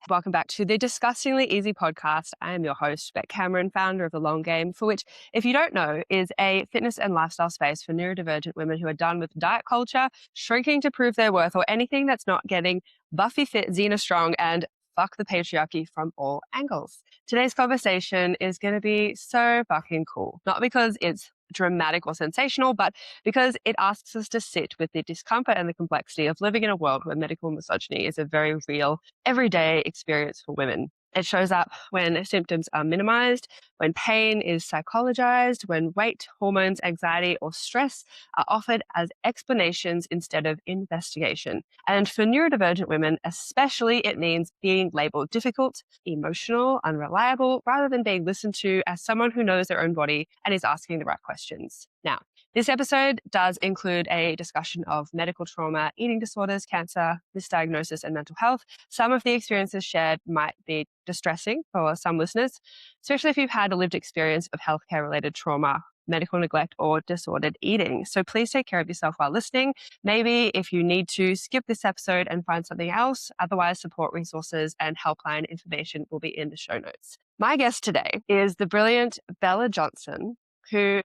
Welcome back to the Disgustingly Easy podcast. I am your host, Beck Cameron, founder of The Long Game, for which, if you don't know, is a fitness and lifestyle space for neurodivergent women who are done with diet culture, shrinking to prove their worth, or anything that's not getting Buffy fit, Xena strong, and fuck the patriarchy from all angles. Today's conversation is going to be so fucking cool. Not because it's dramatic or sensational, but because it asks us to sit with the discomfort and the complexity of living in a world where medical misogyny is a very real, everyday experience for women. It shows up when symptoms are minimized, when pain is psychologized, when weight, hormones, anxiety, or stress are offered as explanations instead of investigation. And for neurodivergent women, especially, it means being labeled difficult, emotional, unreliable, rather than being listened to as someone who knows their own body and is asking the right questions. Now, this episode does include a discussion of medical trauma, eating disorders, cancer, misdiagnosis, and mental health. Some of the experiences shared might be distressing for some listeners, especially if you've had a lived experience of healthcare-related trauma, medical neglect, or disordered eating. So please take care of yourself while listening. Maybe if you need to, skip this episode and find something else. Otherwise, support resources and helpline information will be in the show notes. My guest today is the brilliant Bella Johnston, who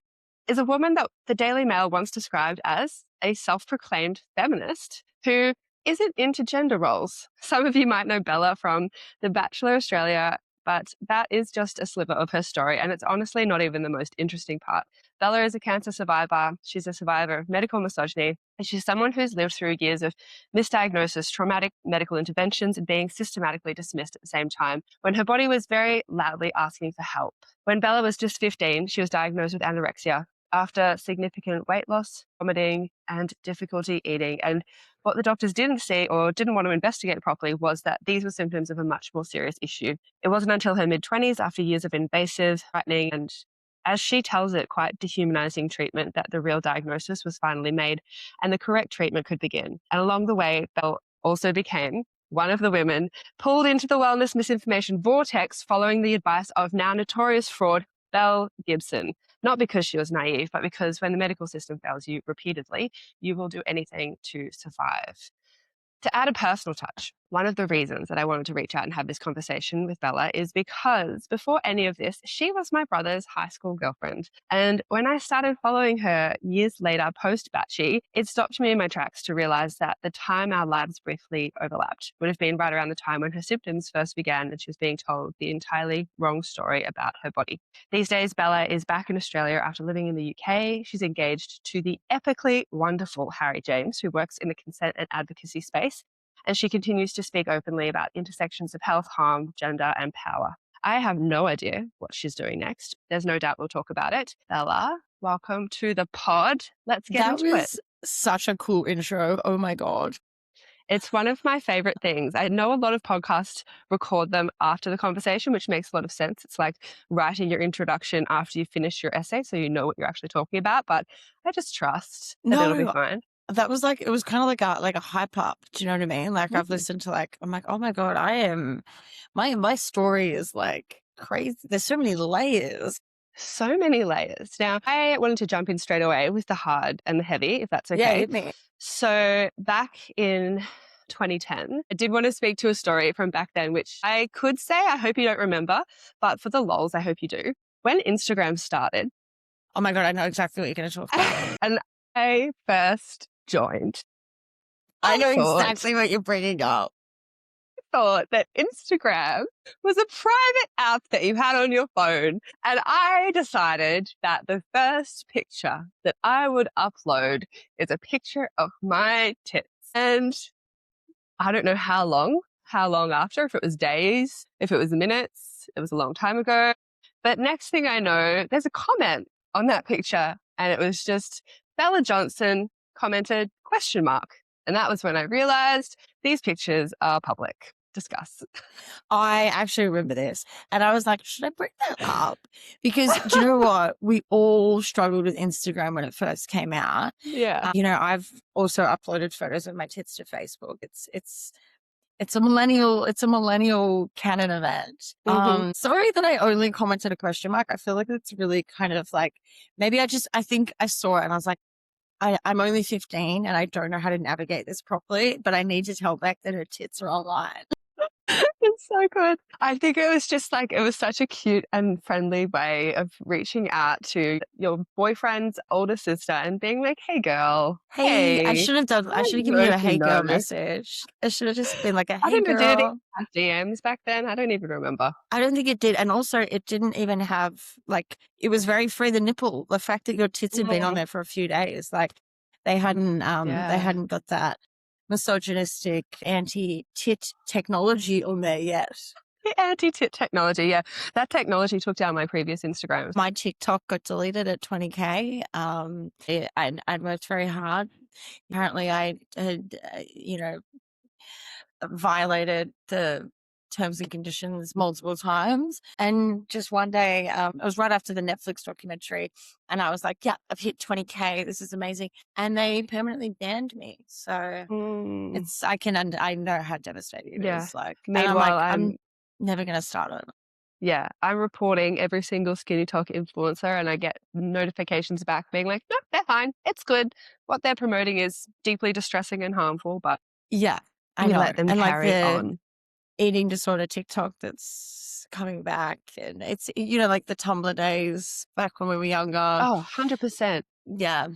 is a woman that the Daily Mail once described as a self-proclaimed feminist who isn't into gender roles. Some of you might know Bella from The Bachelor Australia, but that is just a sliver of her story, and it's honestly not even the most interesting part. Bella is a cancer survivor. She's a survivor of medical misogyny, and she's someone who's lived through years of misdiagnosis, traumatic medical interventions, and being systematically dismissed at the same time, when her body was very loudly asking for help. When Bella was just 15, she was diagnosed with anorexia after significant weight loss, vomiting, and difficulty eating. And what the doctors didn't see or didn't want to investigate properly was that these were symptoms of a much more serious issue. It wasn't until her mid-20s, after years of invasive, threatening, and, as she tells it, quite dehumanizing treatment, that the real diagnosis was finally made and the correct treatment could begin. And along the way, Belle also became one of the women pulled into the wellness misinformation vortex following the advice of now notorious fraud, Belle Gibson. Not because she was naive, but because when the medical system fails you repeatedly, you will do anything to survive. To add a personal touch, one of the reasons that I wanted to reach out and have this conversation with Bella is because before any of this, she was my brother's high school girlfriend. And when I started following her years later post-Batchy, it stopped me in my tracks to realize that the time our lives briefly overlapped would have been right around the time when her symptoms first began and she was being told the entirely wrong story about her body. These days, Bella is back in Australia after living in the UK. She's engaged to the epically wonderful Harry James, who works in the consent and advocacy space. And she continues to speak openly about intersections of health, harm, gender, and power. I have no idea what she's doing next. There's no doubt we'll talk about it. Bella, welcome to the pod. Let's get into it. That was such a cool intro. Oh my God. It's one of my favorite things. I know a lot of podcasts record them after the conversation, which makes a lot of sense. It's like writing your introduction after you finish your essay, so you know what you're actually talking about. But I just trust that it'll be fine. That was like, it was kind of like a hype up. Do you know what I mean? Like I've listened to I'm like, oh my God, my story is like crazy. There's so many layers. So many layers. Now, I wanted to jump in straight away with the hard and the heavy, if that's okay. Yeah, hit me. So back in 2010, I did want to speak to a story from back then, which I could say, I hope you don't remember, but for the lols, I hope you do. When Instagram started. Oh my God, I know exactly what you're going to talk about. And I first joined. I know exactly what you're bringing up. I thought that Instagram was a private app that you had on your phone. And I decided that the first picture that I would upload is a picture of my tits. And I don't know how long after, if it was days, if it was minutes, it was a long time ago. But next thing I know, there's a comment on that picture. And it was just Bella Johnston commented ? And that was when I realized these pictures are public. Discuss. I actually remember this. And I was like, should I bring that up? Because do you know what? We all struggled with Instagram when it first came out. Yeah. I've also uploaded photos of my tits to Facebook. It's a millennial canon event. Sorry that I only commented ? I feel like it's really kind of like, maybe I think I saw it and I was like, I'm only 15 and I don't know how to navigate this properly, but I need to tell Beck that her tits are online. It's so so good. I think it was just like, it was such a cute and friendly way of reaching out to your boyfriend's older sister and being like, hey girl, Hey, I hey, should have done, I I should have don't given know you if a you hey girl know. message. It should have just been like a I hey don't know, did it even girl. have DMs back then? I don't even remember. I don't think it did. And also it didn't even have like, it was very free the nipple. The fact that your tits had been on Mhm. there for a few days, like they Yeah. hadn't got that misogynistic anti-tit technology on there yet. The anti-tit technology, yeah. That technology took down my previous Instagrams. My TikTok got deleted at 20K. I'd worked very hard. Apparently I had, violated the terms and conditions multiple times. And just one day, it was right after the Netflix documentary, and I was like, yeah, I've hit 20K. This is amazing. And they permanently banned me. So Mm, I know how devastating it yeah. is. Like, and I'm Meanwhile, like, I'm never going to start over. I'm reporting every single Skinny Talk influencer and I get notifications back being like, no, they're fine. It's good. What they're promoting is deeply distressing and harmful, but Yeah, I we know. let them And like carry the on. eating disorder TikTok that's coming back, and it's, like the Tumblr days back when we were younger. Oh, 100%. Yeah,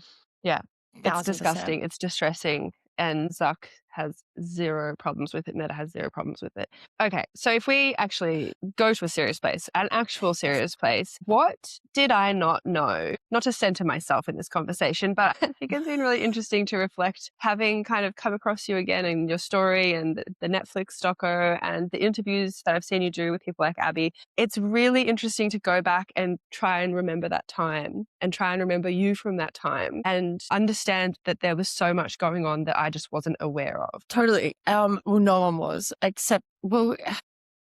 Yeah. It's 1000%. disgusting. It's distressing. And Zuck has zero problems with it. Meta has zero problems with it. Okay. So if we actually go to a serious place, an actual serious place, what did I not know? Not to center myself in this conversation, but I think it's been really interesting to reflect, having kind of come across you again in your story and the Netflix doco and the interviews that I've seen you do with people like Abby. It's really interesting to go back and try and remember that time and try and remember you from that time and understand that there was so much going on that I just wasn't aware of. Totally. Well, no one was, except, well,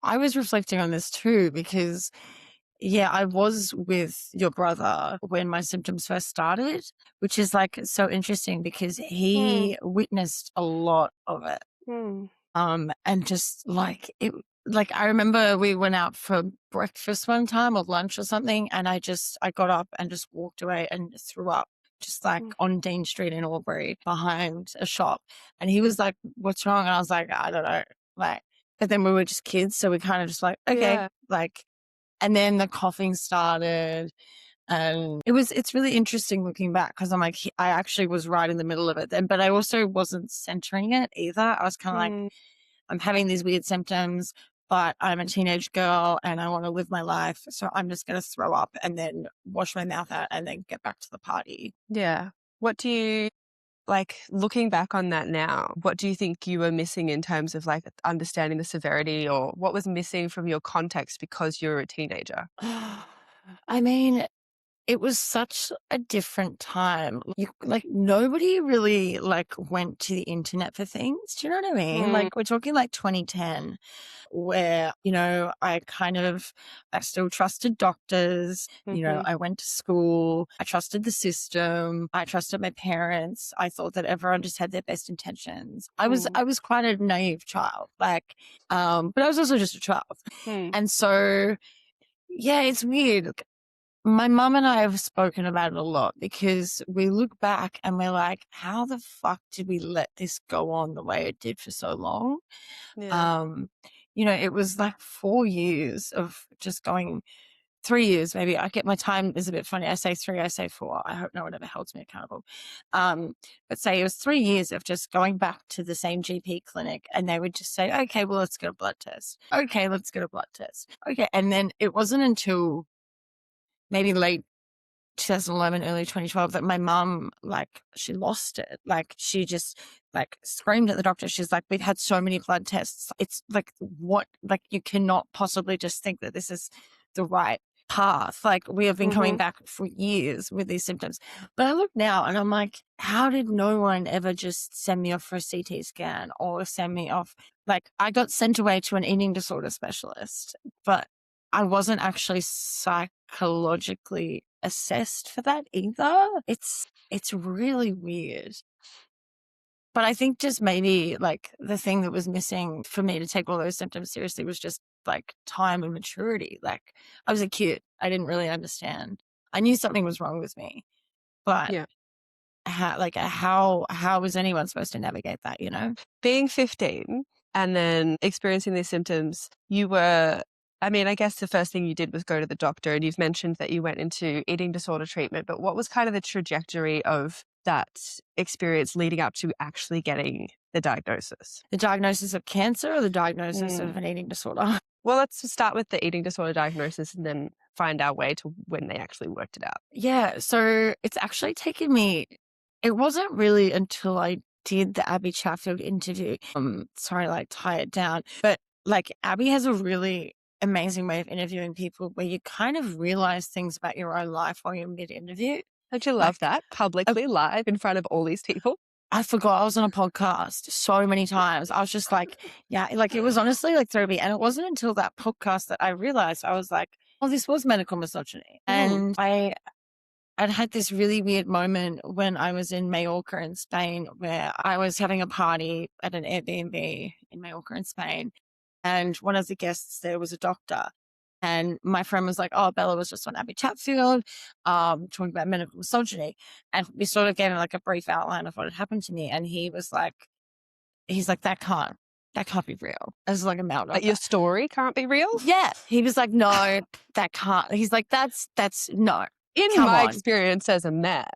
I was reflecting on this too, because yeah, I was with your brother when my symptoms first started, which is like so interesting because Hmm. he witnessed a lot of it. Hmm. And just like it, like I remember we went out for breakfast one time or lunch or something, and I got up and just walked away and threw up, just like Hmm. on Dean Street in Albury behind a shop. And he was like, "What's wrong?" And I was like, "I don't know." Like, but then we were just kids, so we kind of just like, okay, Yeah. like, and then the coughing started. And it's really interesting looking back because I'm like, I actually was right in the middle of it then, but I also wasn't centering it either. I was kind of like, Hmm. I'm having these weird symptoms, but I'm a teenage girl and I want to live my life. So I'm just going to throw up and then wash my mouth out and then get back to the party. Yeah. What do you like looking back on that now? What do you think you were missing in terms of like understanding the severity, or what was missing from your context because you were a teenager? I mean, it was such a different time. Like nobody really like went to the internet for things. Do you know what I mean? Hmm. Like we're talking like 2010, where, I still trusted doctors. Mm-hmm. I went to school. I trusted the system. I trusted my parents. I thought that everyone just had their best intentions. Hmm. I was quite a naive child, like, but I was also just a child. Hmm. And so, yeah, it's weird. My mum and I have spoken about it a lot because we look back and we're like, how the fuck did we let this go on the way it did for so long? Yeah. Um, it was like 4 years of just going, 3 years maybe. I get my time is a bit funny. I say 3, I say 4. I hope no one ever holds me accountable. But say it was 3 years of just going back to the same GP clinic and they would just say, okay, well, let's get a blood test. Okay, let's get a blood test. Okay. And then it wasn't until maybe late 2011, early 2012 that my mum, like, she lost it. Like, she just, like, screamed at the doctor. She's like, we've had so many blood tests. It's like, what? Like, you cannot possibly just think that this is the right path. Like, we have been coming Mm-hmm. back for years with these symptoms. But I look now and I'm like, how did no one ever just send me off for a CT scan or send me off? Like, I got sent away to an eating disorder specialist, but I wasn't actually psychologically assessed for that either. It's really weird. But I think just maybe like the thing that was missing for me to take all those symptoms seriously was just like time and maturity. Like I was a kid. I didn't really understand. I knew something was wrong with me, but Yeah. how was anyone supposed to navigate that, Being 15, and then experiencing these symptoms, you were, I mean, I guess the first thing you did was go to the doctor, and you've mentioned that you went into eating disorder treatment, but what was kind of the trajectory of that experience leading up to actually getting the diagnosis? The diagnosis of cancer or the diagnosis Mm. of an eating disorder? Well, let's start with the eating disorder diagnosis and then find our way to when they actually worked it out. Yeah, so it's actually taken me, it wasn't really until I did the Abby Chatfield interview. Sorry, like tie it down. But like Abby has a really amazing way of interviewing people where you kind of realize things about your own life while you're mid-interview. Don't you love Like, that? Publicly, live, in front of all these people? I forgot I was on a podcast so many times. I was just like, yeah, like it was honestly like therapy. And it wasn't until that podcast that I realized I was like, oh, this was medical misogyny. And I'd had this really weird moment when I was in Mallorca in Spain, where I was having a party at an Airbnb in Mallorca in Spain. And one of the guests there was a doctor. And my friend was like, oh, Bella was just on Abby Chatfield, talking about medical misogyny. And we sort of gave him like a brief outline of what had happened to me. And he's like, that can't be real. As like a male Like doctor. your story can't be real? Yeah. He was like, no, that can't. He's like, that's no. In Come my on. experience as a man.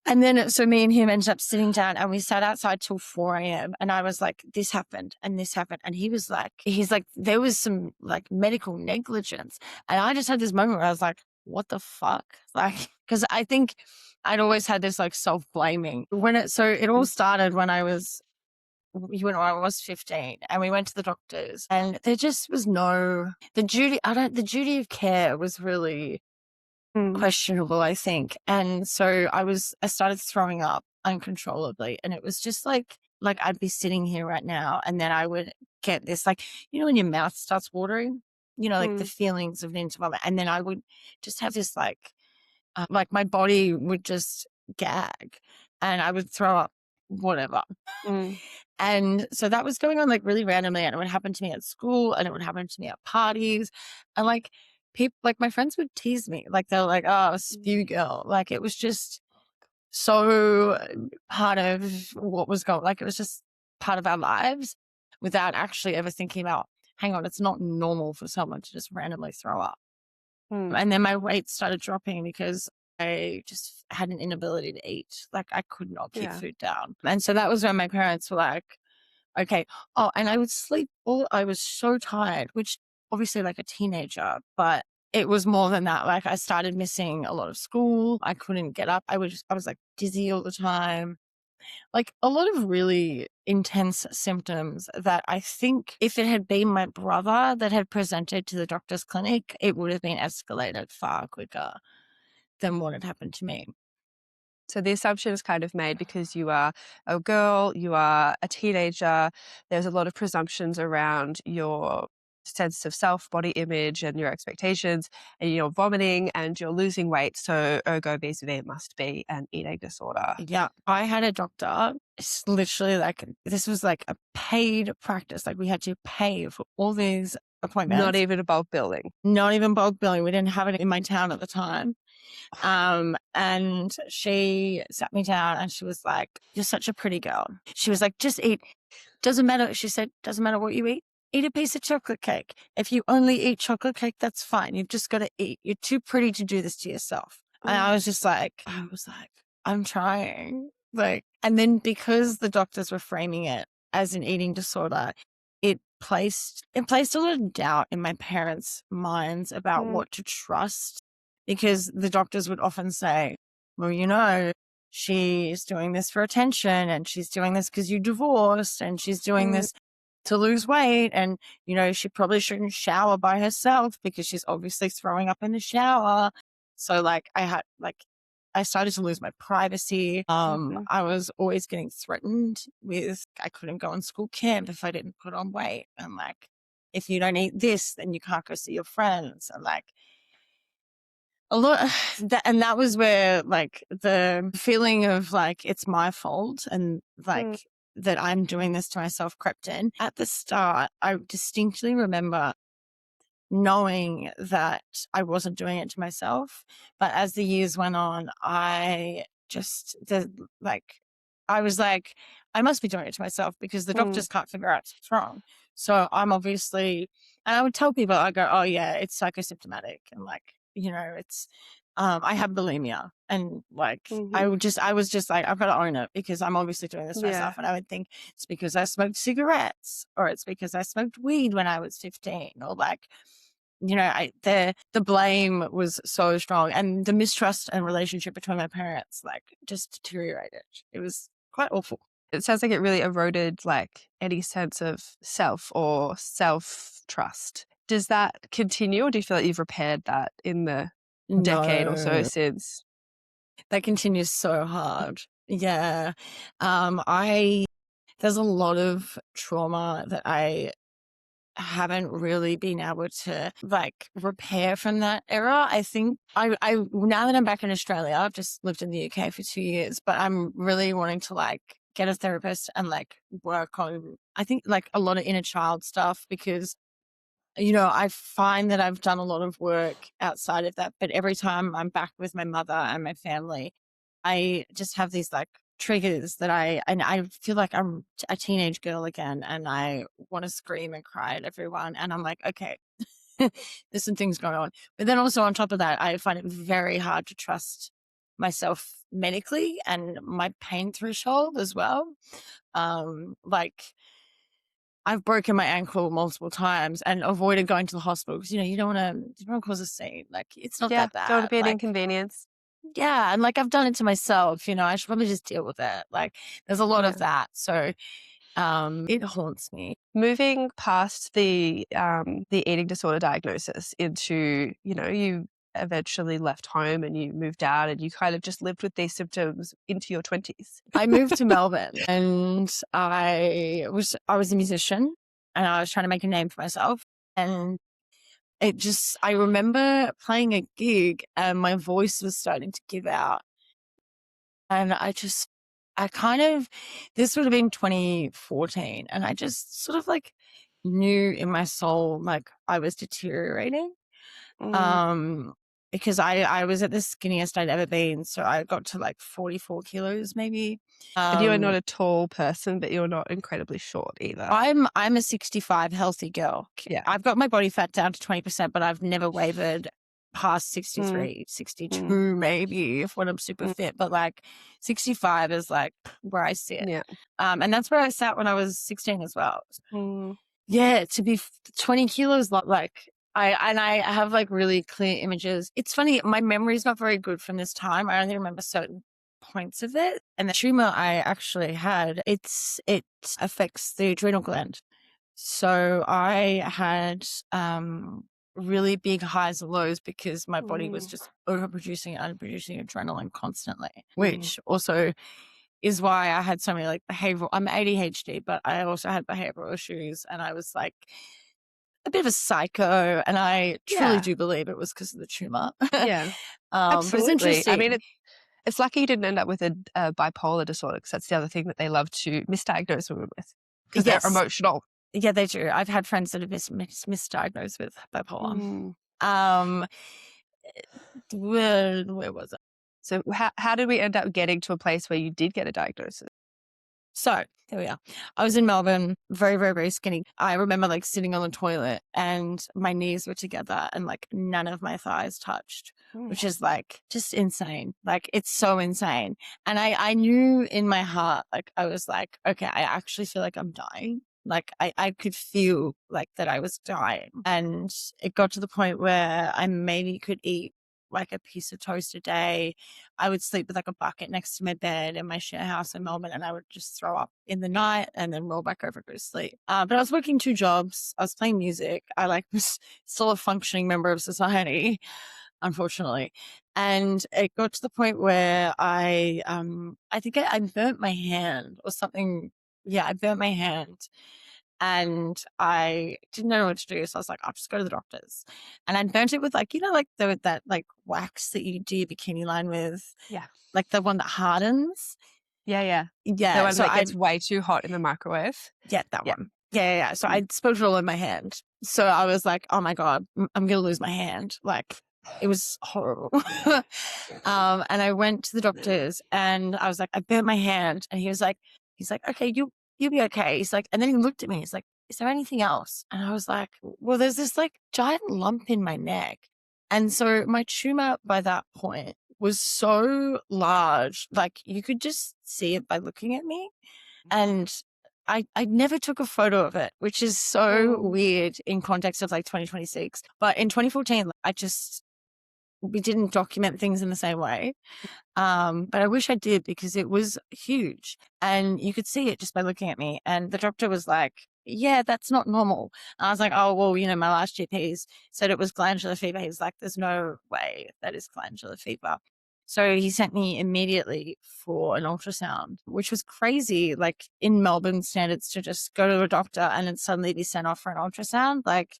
And then, so me and him ended up sitting down and we sat outside till 4 a.m. And I was like, this happened and this happened. And he's like, there was some like medical negligence. And I just had this moment where I was like, what the fuck? Like, cause I think I'd always had this like self-blaming so it all started when I was 15 and we went to the doctors and there just was the duty of care was really questionable, I think. And so I started throwing up uncontrollably. And it was just like I'd be sitting here right now and then I would get this, like, when your mouth starts watering, like the feelings of an vomit. And then I would just have this like my body would just gag and I would throw up whatever. And so that was going on like really randomly and it would happen to me at school and it would happen to me at parties. And like people, like my friends would tease me. Like they're like, oh, spew girl. Like it was just so part of what was going, like it was just part of our lives without actually ever thinking about, hang on, it's not normal for someone to just randomly throw up. And then my weight started dropping because I just had an inability to eat. Like I could not keep food down. And so that was when my parents were like, okay. Oh, and I would sleep I was so tired, which obviously like a teenager, but it was more than that. Like I started missing a lot of school. I couldn't get up. I was like dizzy all the time. Like a lot of really intense symptoms that I think if it had been my brother that had presented to the doctor's clinic, it would have been escalated far quicker than what had happened to me. So the assumption is kind of made because you are a girl, you are a teenager, there's a lot of presumptions around your sense of self, body image, and your expectations, and you're vomiting and you're losing weight. So ergo vis-a-vis, it must be an eating disorder. Yeah. I had a doctor, it's literally like, this was like a paid practice. Like we had to pay for all these appointments. Not even a bulk billing. Not even bulk billing. We didn't have it in my town at the time. And she sat me down and she was like, you're such a pretty girl. She was like, just eat. Doesn't matter. She said, doesn't matter what you eat. Eat a piece of chocolate cake. If you only eat chocolate cake, that's fine. You've just got to eat. You're too pretty to do this to yourself. And I was like, I'm trying. Like, and then because the doctors were framing it as an eating disorder, it placed a lot of doubt in my parents' minds about what to trust. Because the doctors would often say, well, she's doing this for attention and she's doing this because you divorced and she's doing this to lose weight. And, she probably shouldn't shower by herself because she's obviously throwing up in the shower. So like I started to lose my privacy. I was always getting threatened with, I couldn't go on school camp if I didn't put on weight. And like, if you don't eat this, then you can't go see your friends. And like, a lot and that was where like the feeling of like it's my fault and like that I'm doing this to myself crept in. At the start, I distinctly remember knowing that I wasn't doing it to myself, but as the years went on, I just I was like, I must be doing it to myself because the doctors can't figure out what's wrong. So I'm obviously, and I would tell people, I go, oh yeah, it's psychosymptomatic. And like, it's, I have bulimia, and like, I was just like, I've got to own it because I'm obviously doing this to myself. And I would think it's because I smoked cigarettes, or it's because I smoked weed when I was 15, or like, the blame was so strong, and the mistrust and relationship between my parents like just deteriorated. It was quite awful. It sounds like it really eroded like any sense of self or self-trust. Does that continue, or do you feel like you've repaired that in the decade or so No, since? that continues so hard. Yeah. There's a lot of trauma that I haven't really been able to like repair from that era. I think I now that I'm back in Australia, I've just lived in the UK for 2 years, but I'm really wanting to like get a therapist and like work on, I think, like a lot of inner child stuff, because I find that I've done a lot of work outside of that, but every time I'm back with my mother and my family, I just have these like triggers that I feel like I'm a teenage girl again, and I want to scream and cry at everyone. And I'm like, okay, there's some things going on. But then also on top of that, I find it very hard to trust myself medically and my pain threshold as well. Like, I've broken my ankle multiple times and avoided going to the hospital because, you don't want to cause a scene. Like, it's not that Don't bad. be an Like, inconvenience. yeah. And like, I've done it to myself, I should probably just deal with it. Like, there's a lot of that. So, it haunts me. Moving past the eating disorder diagnosis into, you eventually left home and you moved out and you kind of just lived with these symptoms into your 20s. I moved to Melbourne, and I was a musician, and I was trying to make a name for myself. And I remember playing a gig and my voice was starting to give out. And this would have been 2014. And I just sort of like knew in my soul, like I was deteriorating. Because I was at the skinniest I'd ever been. So I got to like 44 kilos maybe. And you are not a tall person, but you're not incredibly short either. I'm a 65 healthy girl. Yeah. I've got my body fat down to 20%, but I've never wavered past 63, 62 maybe if when I'm super fit. But like 65 is like where I sit. Yeah. And that's where I sat when I was 16 as well. Yeah, to be 20 kilos, like I have like really clear images. It's funny, my memory is not very good from this time. I only remember certain points of it. And the tumor I actually had, it affects the adrenal gland. So I had really big highs and lows because my body was just overproducing and underproducing adrenaline constantly, which also is why I had so many like I'm ADHD, but I also had behavioral issues, and I was like a bit of a psycho, and I truly do believe it was because of the tumor. Yeah, absolutely. But it's interesting. I mean, it's lucky you didn't end up with a bipolar disorder, because that's the other thing that they love to misdiagnose women with, because they're emotional. Yeah, they do. I've had friends that have misdiagnosed with bipolar. Where was it? So how did we end up getting to a place where you did get a diagnosis? So there we are. I was in Melbourne, very, very, very skinny. I remember like sitting on the toilet and my knees were together and like none of my thighs touched, which is like just insane. Like, it's so insane. And I knew in my heart, like I was like, okay, I actually feel like I'm dying. Like I could feel like that I was dying. And it got to the point where I maybe could eat like a piece of toast a day. I would sleep with like a bucket next to my bed in my share house in Melbourne, and I would just throw up in the night and then roll back over and go to sleep. But I was working 2 jobs. I was playing music. I like was still a functioning member of society, unfortunately. And it got to the point where I think I burnt my hand or something. Yeah, I burnt my hand. And I didn't know what to do. So I was like, I'll just go to the doctors. And I burnt it with like, like that like wax that you do your bikini line with. Yeah. Like the one that hardens. Yeah. Yeah. The one that gets way too hot in the microwave. Yeah, that one. Yeah. So I spilled it all in my hand. So I was like, oh my God, I'm going to lose my hand. Like, It was horrible. And I went to the doctors and I was like, I burnt my hand. And he's like, okay, you'll be okay. He's like, and then he looked at me. He's like, is there anything else? And I was like, well, there's this like giant lump in my neck. And so my tumor by that point was so large, like you could just see it by looking at me. And I never took a photo of it, which is so weird in context of like 2026. But in 2014, we didn't document things in the same way. But I wish I did because it was huge and you could see it just by looking at me. And the doctor was like, yeah, that's not normal. And I was like, oh, well, my last GPs said it was glandular fever. He was like, there's no way that is glandular fever. So he sent me immediately for an ultrasound, which was crazy, like in Melbourne standards, to just go to a doctor and then suddenly be sent off for an ultrasound. Like,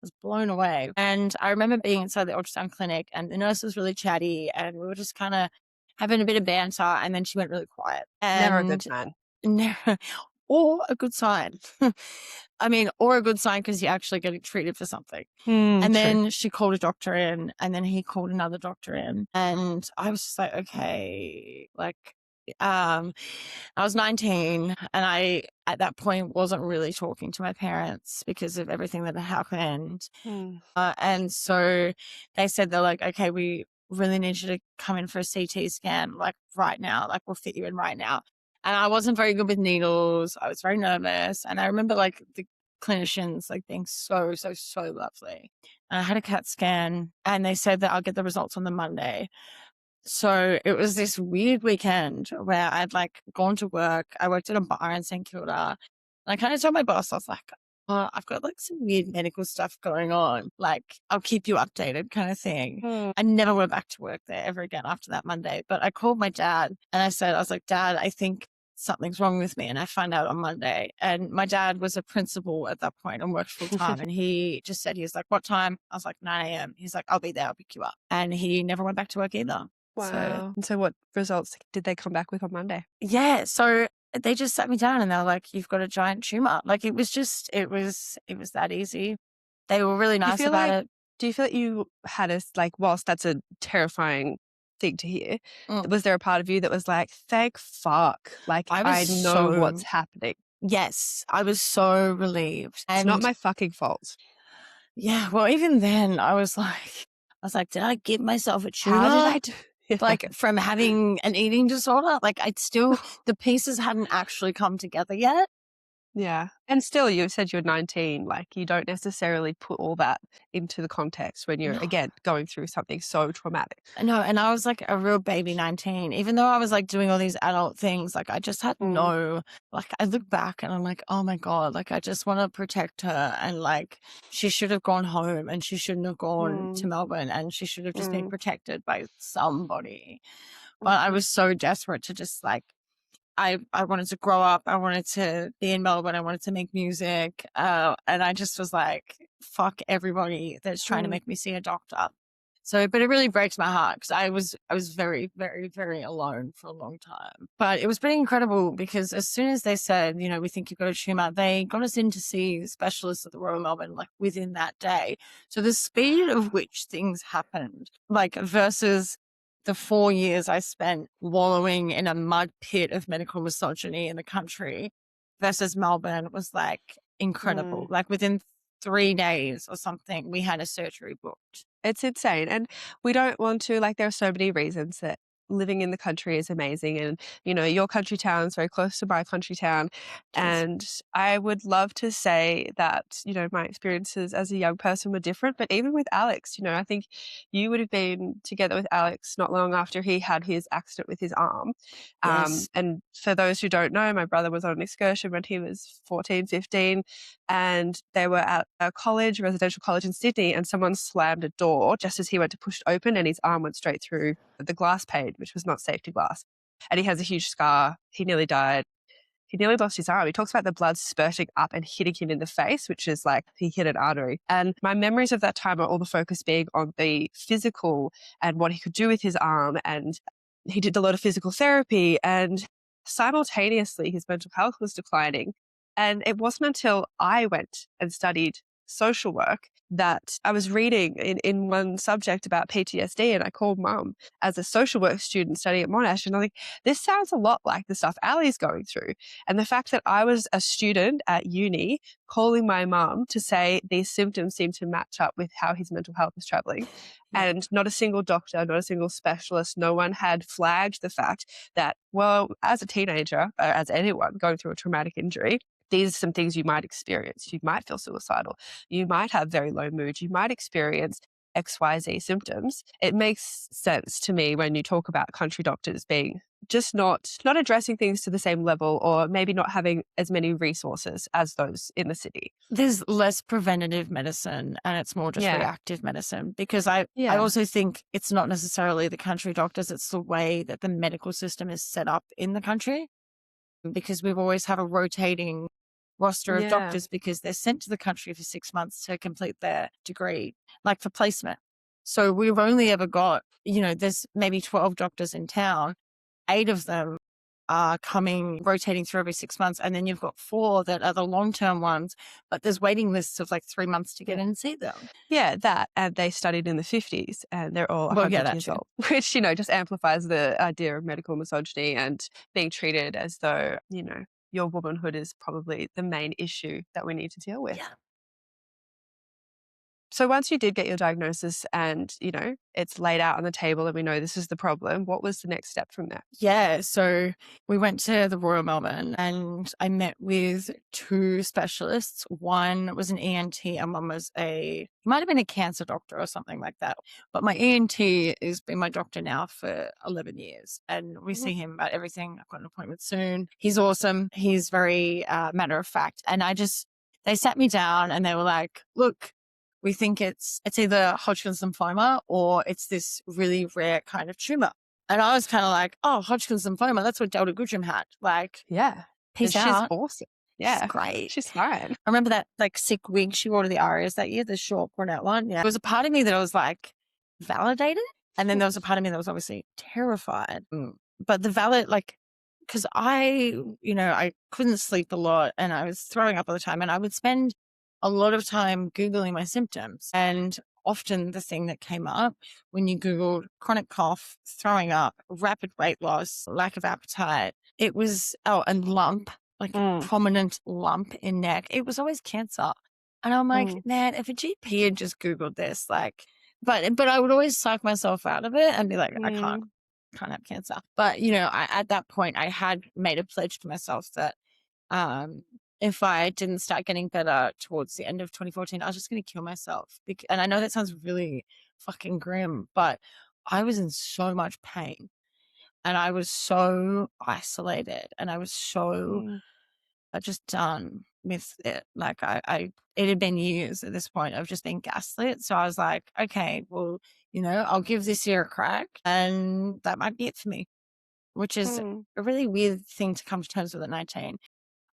was blown away. And I remember being inside the ultrasound clinic and the nurse was really chatty and we were just kind of having a bit of banter and then she went really quiet. And Never a good sign. Never, or a good sign. Or a good sign because you're actually getting treated for something. And then she called a doctor in and then he called another doctor in. And I was just like, okay, like, I was 19 and I, at that point, wasn't really talking to my parents because of everything that had happened. And so they said, they're like, okay, we really need you to come in for a CT scan, like right now, like we'll fit you in right now. And I wasn't very good with needles. I was very nervous. And I remember like the clinicians like being so, so, so lovely. And I had a CAT scan and they said that I'll get the results on the Monday. So it was this weird weekend where I'd like gone to work. I worked at a bar in St. Kilda. And I kind of told my boss, I was like, oh, I've got like some weird medical stuff going on. Like, I'll keep you updated kind of thing. I never went back to work there ever again after that Monday. But I called my dad and I was like, Dad, I think something's wrong with me. And I found out on Monday. And my dad was a principal at that point and worked full time. And he just said, he was like, what time? I was like, 9 a.m. He's like, I'll be there. I'll pick you up. And he never went back to work either. Wow. And so what results did they come back with on Monday? Yeah. So they just sat me down and they were like, you've got a giant tumor. Like it was that easy. They were really nice about it. Do you feel like you had whilst that's a terrifying thing to hear, was there a part of you that was like, thank fuck, like I know what's happening? Yes, I was so relieved. It's not my fucking fault. Yeah, well, even then I was like, did I give myself a tumor? How did I do? Like from having an eating disorder? Like the pieces hadn't actually come together yet. Yeah. And still, you said you're 19. Like, you don't necessarily put all that into the context when you're, again, going through something so traumatic. No, and I was like a real baby 19. Even though I was like doing all these adult things, like I just had I look back and I'm like, oh my God, like I just want to protect her. And like, she should have gone home and she shouldn't have gone to Melbourne and she should have just been protected by somebody. But I was so desperate to just like, I wanted to grow up. I wanted to be in Melbourne. I wanted to make music. And I just was like, fuck everybody that's trying to make me see a doctor. So, but it really breaks my heart because I was very, very, very alone for a long time. But it was pretty incredible because as soon as they said, we think you've got a tumor, they got us in to see specialists at the Royal Melbourne, like within that day. So the speed of which things happened, like versus the 4 years I spent wallowing in a mud pit of medical misogyny in the country versus Melbourne was like incredible. Like within 3 days or something, we had a surgery booked. It's insane. And we don't want to, there are so many reasons that living in the country is amazing. And, your country town is very close to my country town. And I would love to say that, my experiences as a young person were different. But even with Alex, I think you would have been together with Alex not long after he had his accident with his arm. And for those who don't know, my brother was on an excursion when he was 14, 15, and they were at a residential college in Sydney, and someone slammed a door just as he went to push it open and his arm went straight through the glass pane, which was not safety glass. And he has a huge scar. He nearly died. He nearly lost his arm. He talks about the blood spurting up and hitting him in the face, which is like he hit an artery. And my memories of that time are all the focus being on the physical and what he could do with his arm. And he did a lot of physical therapy, and simultaneously his mental health was declining. And it wasn't until I went and studied social work that I was reading in one subject about PTSD, and I called mum as a social work student studying at Monash, and I'm like, this sounds a lot like the stuff Ali's going through. And the fact that I was a student at uni calling my mum to say these symptoms seem to match up with how his mental health is traveling. Yeah. And not a single doctor, not a single specialist, no one had flagged the fact that, well, as a teenager, or as anyone going through a traumatic injury, these are some things you might experience. You might feel suicidal. You might have very low mood. You might experience XYZ symptoms. It makes sense to me when you talk about country doctors being just not addressing things to the same level, or maybe not having as many resources as those in the city. There's less preventative medicine and it's more just Yeah. reactive medicine, because I Yeah. also think it's not necessarily the country doctors, it's the way that the medical system is set up in the country, because we've always had a rotating roster of Yeah. doctors because they're sent to the country for 6 months to complete their degree, like for placement. So we've only ever got, there's maybe 12 doctors in town. 8 of them are rotating through every 6 months. And then you've got 4 that are the long-term ones, but there's waiting lists of like 3 months to get in and see them. Yeah, that. And they studied in the 50s and they're all Well, 100 yeah, that years too. old, which, just amplifies the idea of medical misogyny and being treated as though, your womanhood is probably the main issue that we need to deal with. Yeah. So once you did get your diagnosis and, it's laid out on the table and we know this is the problem, what was the next step from there? Yeah, so we went to the Royal Melbourne and I met with 2 specialists. One was an ENT and one was might have been a cancer doctor or something like that. But my ENT has been my doctor now for 11 years and we see him about everything. I've got an appointment soon. He's awesome. He's very matter of fact. And they sat me down and they were like, look, we think it's either Hodgkin's lymphoma or it's this really rare kind of tumor. And I was kind of like, oh, Hodgkin's lymphoma, that's what Delta Goodrem had. Like, Yeah. peace And out. she's awesome. Yeah. She's great. She's fine. I remember that like sick wig she wore to the Arias that year, the short brunette one. Yeah. There was a part of me that I was like validated. And then there was a part of me that was obviously terrified. But because I couldn't sleep a lot and I was throwing up all the time and I would spend a lot of time Googling my symptoms. And often the thing that came up when you Googled chronic cough, throwing up, rapid weight loss, lack of appetite, it was, and lump, like a prominent lump in neck. It was always cancer. And I'm like, man, if a GP had just Googled this, but I would always psych myself out of it and be like, I can't have cancer. But, at that point I had made a pledge to myself that, if I didn't start getting better towards the end of 2014, I was just going to kill myself. And I know that sounds really fucking grim, but I was in so much pain and I was so isolated and I was so just done with it. Like it had been years at this point of just being gaslit. So I was like, okay, well, I'll give this year a crack and that might be it for me, which is a really weird thing to come to terms with at 19.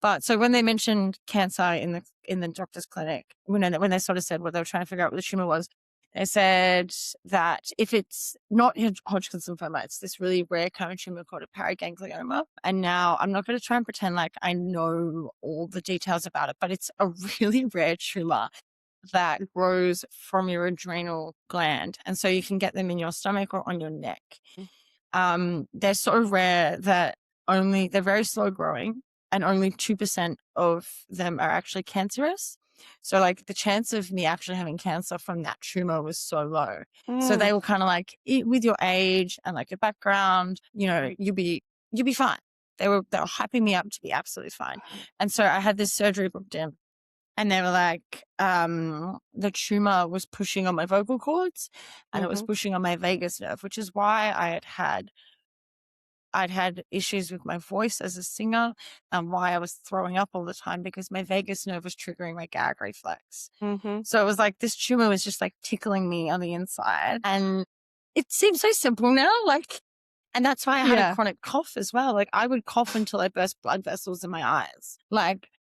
But so when they mentioned cancer in the doctor's clinic, when they sort of said what they were trying to figure out what the tumor was, they said that if it's not Hodgkin's lymphoma, it's this really rare kind of tumor called a paraganglioma. And now I'm not going to try and pretend like I know all the details about it, but it's a really rare tumor that grows from your adrenal gland. And so you can get them in your stomach or on your neck. They're so rare that they're very slow growing. And only 2% of them are actually cancerous. So like the chance of me actually having cancer from that tumor was so low. So they were kind of like, with your age and like your background, you'll be fine. They were hyping me up to be absolutely fine. And so I had this surgery booked in and they were like, the tumor was pushing on my vocal cords and it was pushing on my vagus nerve, which is why I'd had issues with my voice as a singer and why I was throwing up all the time because my vagus nerve was triggering my gag reflex. So it was like this tumor was just like tickling me on the inside. And it seems so simple now. And that's why I had a chronic cough as well. Like I would cough until I burst blood vessels in my eyes.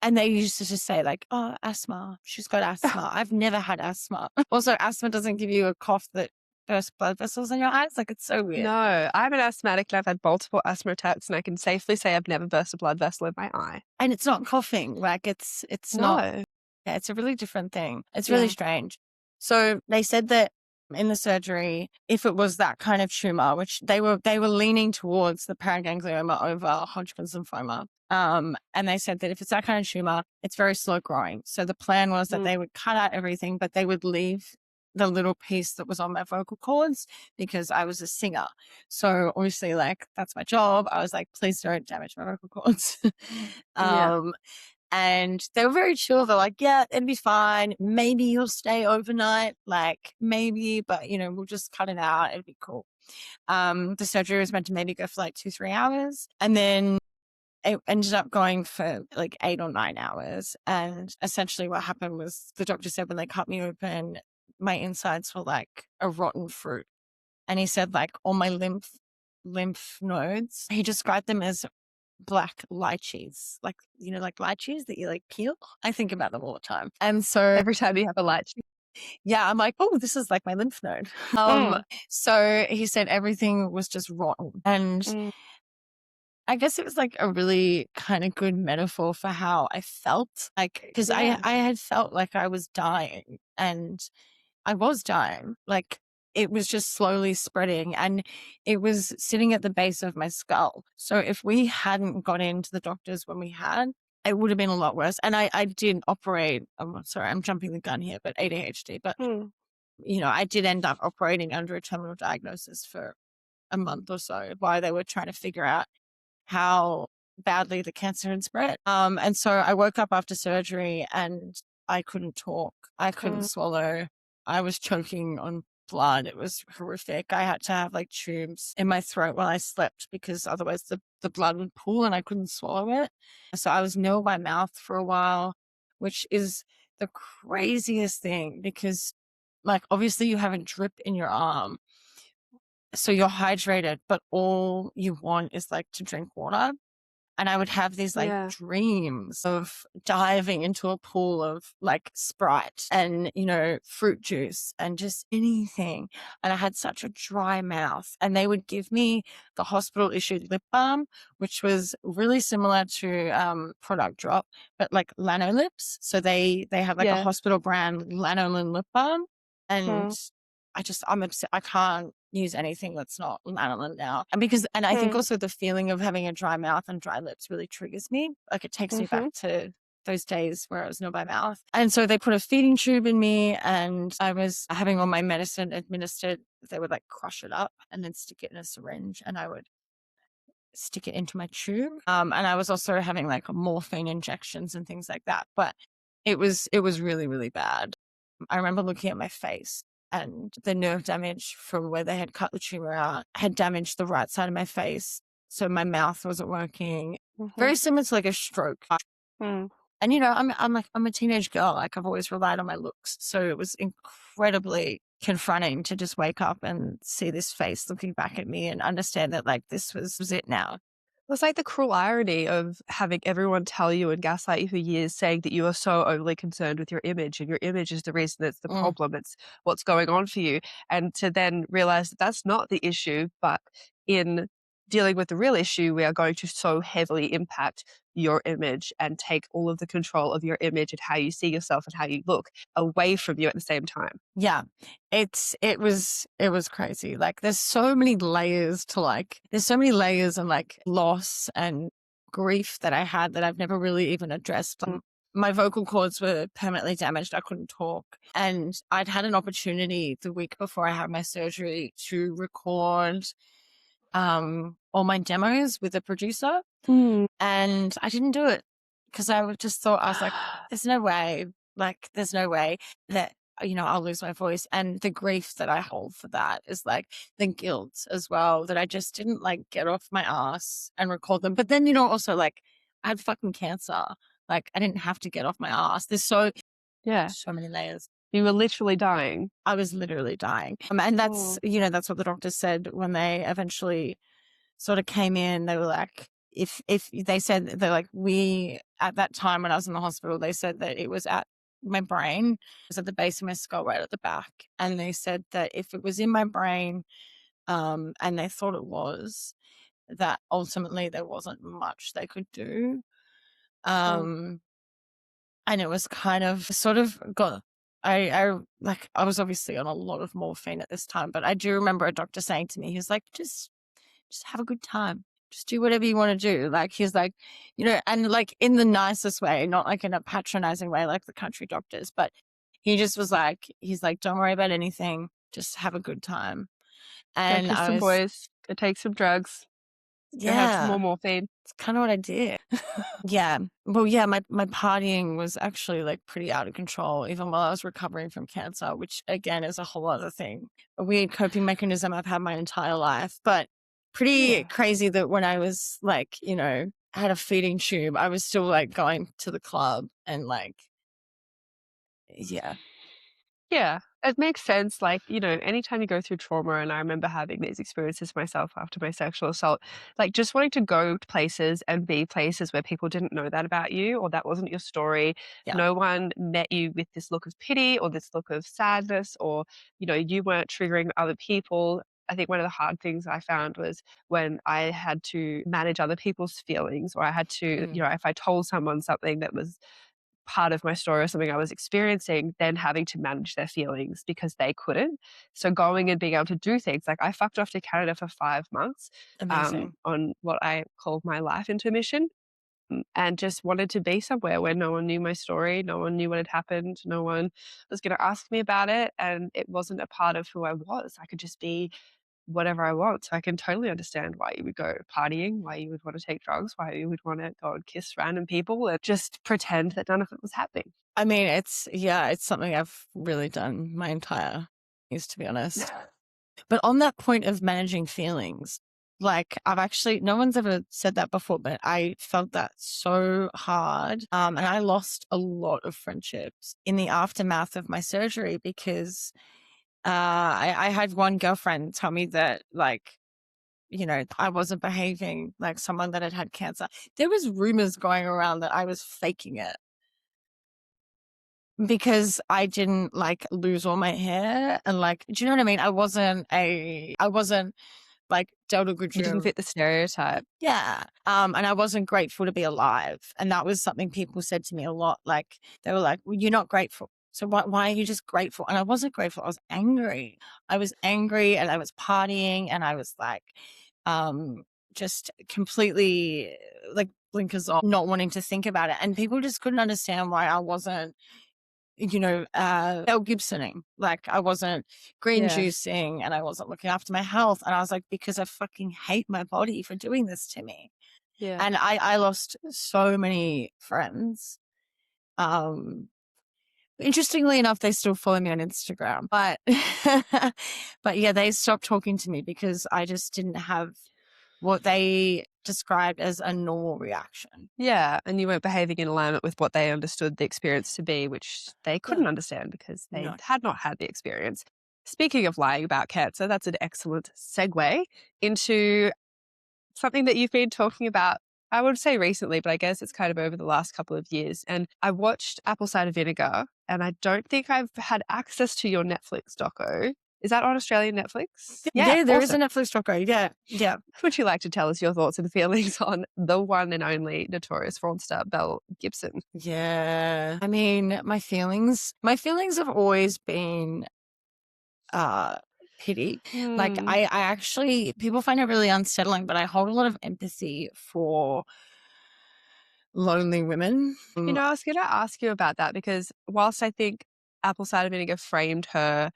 And they used to just say like, oh, asthma. She's got asthma. I've never had asthma. Also, asthma doesn't give you a cough that burst blood vessels in your eyes. Like it's so weird. No, I'm an asthmatic and I've had multiple asthma attacks and I can safely say I've never burst a blood vessel in my eye. And it's not coughing. Like it's not. Yeah, it's a really different thing. It's really Yeah. strange. So they said that in the surgery, if it was that kind of tumor, which they were leaning towards the paraganglioma over Hodgkin's lymphoma. And they said that if it's that kind of tumor, it's very slow growing. So the plan was that Mm. they would cut out everything, but they would leave the little piece that was on my vocal cords because I was a singer. So obviously, like, that's my job. I was like, please don't damage my vocal cords. Yeah. um, and they were very chill. They're like, yeah, it'd be fine. Maybe you'll stay overnight. Like, maybe, but we'll just cut it out. It'd be cool. The surgery was meant to maybe go for like 2-3 hours. And then it ended up going for like 8 or 9 hours. And essentially what happened was the doctor said when they cut me open, my insides were like a rotten fruit. And he said like all my lymph nodes, he described them as black lychees, like, like lychees that you like peel. I think about them all the time. And so, Every time you have a light. yeah, I'm like, oh, this is like my lymph node. Mm. So he said everything was just rotten. And Mm. I guess it was like a really kind of good metaphor for how I felt. Like, because Yeah. I had felt like I was dying, and I was dying. Like, it was just slowly spreading, and it was sitting at the base of my skull. So if we hadn't got into the doctors when we had, it would have been a lot worse. And I did operate. I'm sorry, I'm jumping the gun here, but ADHD. But Mm. I did end up operating under a terminal diagnosis for a month or so while they were trying to figure out how badly the cancer had spread. And so I woke up after surgery and I couldn't talk. I couldn't Mm. swallow. I was choking on blood. It was horrific. I had to have like tubes in my throat while I slept because otherwise the blood would pool and I couldn't swallow it. So I was nil by mouth for a while, which is the craziest thing because, like, obviously you have a drip in your arm. So you're hydrated, but all you want is like to drink water. And I would have these like Yeah. dreams of diving into a pool of like Sprite and, fruit juice and just anything. And I had such a dry mouth. And they would give me the hospital issued lip balm, which was really similar to Product Drop, but like Lanolips. So they have like a Yeah. hospital brand lanolin lip balm. And Mm. I'm upset. I can't use anything that's not lanolin now. And I think Mm. also the feeling of having a dry mouth and dry lips really triggers me. Like, it takes me Mm-hmm. back to those days where I was no by mouth. And so they put a feeding tube in me and I was having all my medicine administered. They would like crush it up and then stick it in a syringe and I would stick it into my tube. And I was also having like morphine injections and things like that. But it was really, really bad. I remember looking at my face and the nerve damage from where they had cut the tumor out had damaged the right side of my face. So my mouth wasn't working. Mm-hmm. Very similar to like a stroke. Mm. And I'm a teenage girl. Like, I've always relied on my looks. So it was incredibly confronting to just wake up and see this face looking back at me and understand that like this was it now. It's like the cruel irony of having everyone tell you and gaslight you for years, saying that you are so overly concerned with your image, and your image is the reason that's the Mm, problem. It's what's going on for you. And to then realize that that's not the issue, but in dealing with the real issue, we are going to so heavily impact your image and take all of the control of your image and how you see yourself and how you look away from you at the same time. yeah, it was crazy. Like, there's so many layers and like loss and grief that I had that I've never really even addressed. Mm. My vocal cords were permanently damaged. I couldn't talk. And I'd had an opportunity the week before I had my surgery to record all my demos with a producer. Mm. And I didn't do it because just thought, I was like, there's no way, that, I'll lose my voice. And the grief that I hold for that is like the guilt as well, that I just didn't like get off my ass and record them. But then, also like I had fucking cancer. Like, I didn't have to get off my ass. There's Yeah. so many layers. You were literally dying. I was literally dying. And that's, Oh. that's what the doctors said when they eventually sort of came in. They were like, if they said, they're like, we, at that time when I was in the hospital, they said that it was at my brain, it was at the base of my skull, right at the back. And they said that if it was in my brain, and they thought it was, that ultimately there wasn't much they could do. Mm. Um, And it was kind of sort of got, I was obviously on a lot of morphine at this time, but I do remember a doctor saying to me, he was like, just have a good time. Just do whatever you want to do. Like, he's like, and like in the nicest way, not like in a patronizing way, like the country doctors, but he just was like, he's like, don't worry about anything. Just have a good time. Go And kiss I some was, boys. Go take some drugs. Go have some more yeah, morphine. it's kind of what I did. Yeah. Well, yeah, my partying was actually like pretty out of control, even while I was recovering from cancer, which again is a whole other thing. A weird coping mechanism I've had my entire life, but pretty crazy that when I was like, had a feeding tube, I was still like going to the club and like, yeah. Yeah, it makes sense. Like, anytime you go through trauma, and I remember having these experiences myself after my sexual assault, like just wanting to go to places and be places where people didn't know that about you or that wasn't your story. Yeah. No one met you with this look of pity or this look of sadness, or, you weren't triggering other people. I think one of the hard things I found was when I had to manage other people's feelings, or I had to, if I told someone something that was part of my story or something I was experiencing, then having to manage their feelings because they couldn't. So going and being able to do things like I fucked off to Canada for 5 months Amazing. on what I called my life intermission, and just wanted to be somewhere where no one knew my story, no one knew what had happened, no one was going to ask me about it, and it wasn't a part of who I was. I could just be whatever I want. So I can totally understand why you would go partying, why you would want to take drugs, why you would want to go and kiss random people and just pretend that none of it was happening. I mean, it's something I've really done my entire years, to be honest. But on that point of managing feelings, like no one's ever said that before, but I felt that so hard. And I lost a lot of friendships in the aftermath of my surgery because I had one girlfriend tell me that like, I wasn't behaving like someone that had had cancer. There was rumors going around that I was faking it because I didn't like lose all my hair and like, do you know what I mean? I wasn't like Delta You didn't Goodrum. fit the stereotype. Yeah. And I wasn't grateful to be alive. And that was something people said to me a lot. Like they were like, well, you're not grateful. So why are you just grateful? And I wasn't grateful. I was angry. And I was partying and I was like, just completely like blinkers off, not wanting to think about it. And people just couldn't understand why I wasn't Mel Gibsoning. Like I wasn't green Yeah. juicing and I wasn't looking after my health. And I was like, because I fucking hate my body for doing this to me. Yeah. And I lost so many friends. Interestingly enough, they still follow me on Instagram, but, but yeah, they stopped talking to me because I just didn't have what they described as a normal reaction. Yeah. And you weren't behaving in alignment with what they understood the experience to be, which they couldn't understand because they No. had not had the experience. Speaking of lying about cancer, that's an excellent segue into something that you've been talking about, I would say recently, but I guess it's kind of over the last couple of years. And I watched Apple Cider Vinegar, and I don't think I've had access to your Netflix doco. Is that on Australian Netflix? Yeah, there is a Awesome. Netflix doco. Yeah, yeah. Would you like to tell us your thoughts and feelings on the one and only notorious fraudster, Belle Gibson? Yeah. I mean, my feelings have always been pity. Like I actually, people find it really unsettling, but I hold a lot of empathy for lonely women. I was going to ask you about that because whilst I think Apple Cider Vinegar framed her,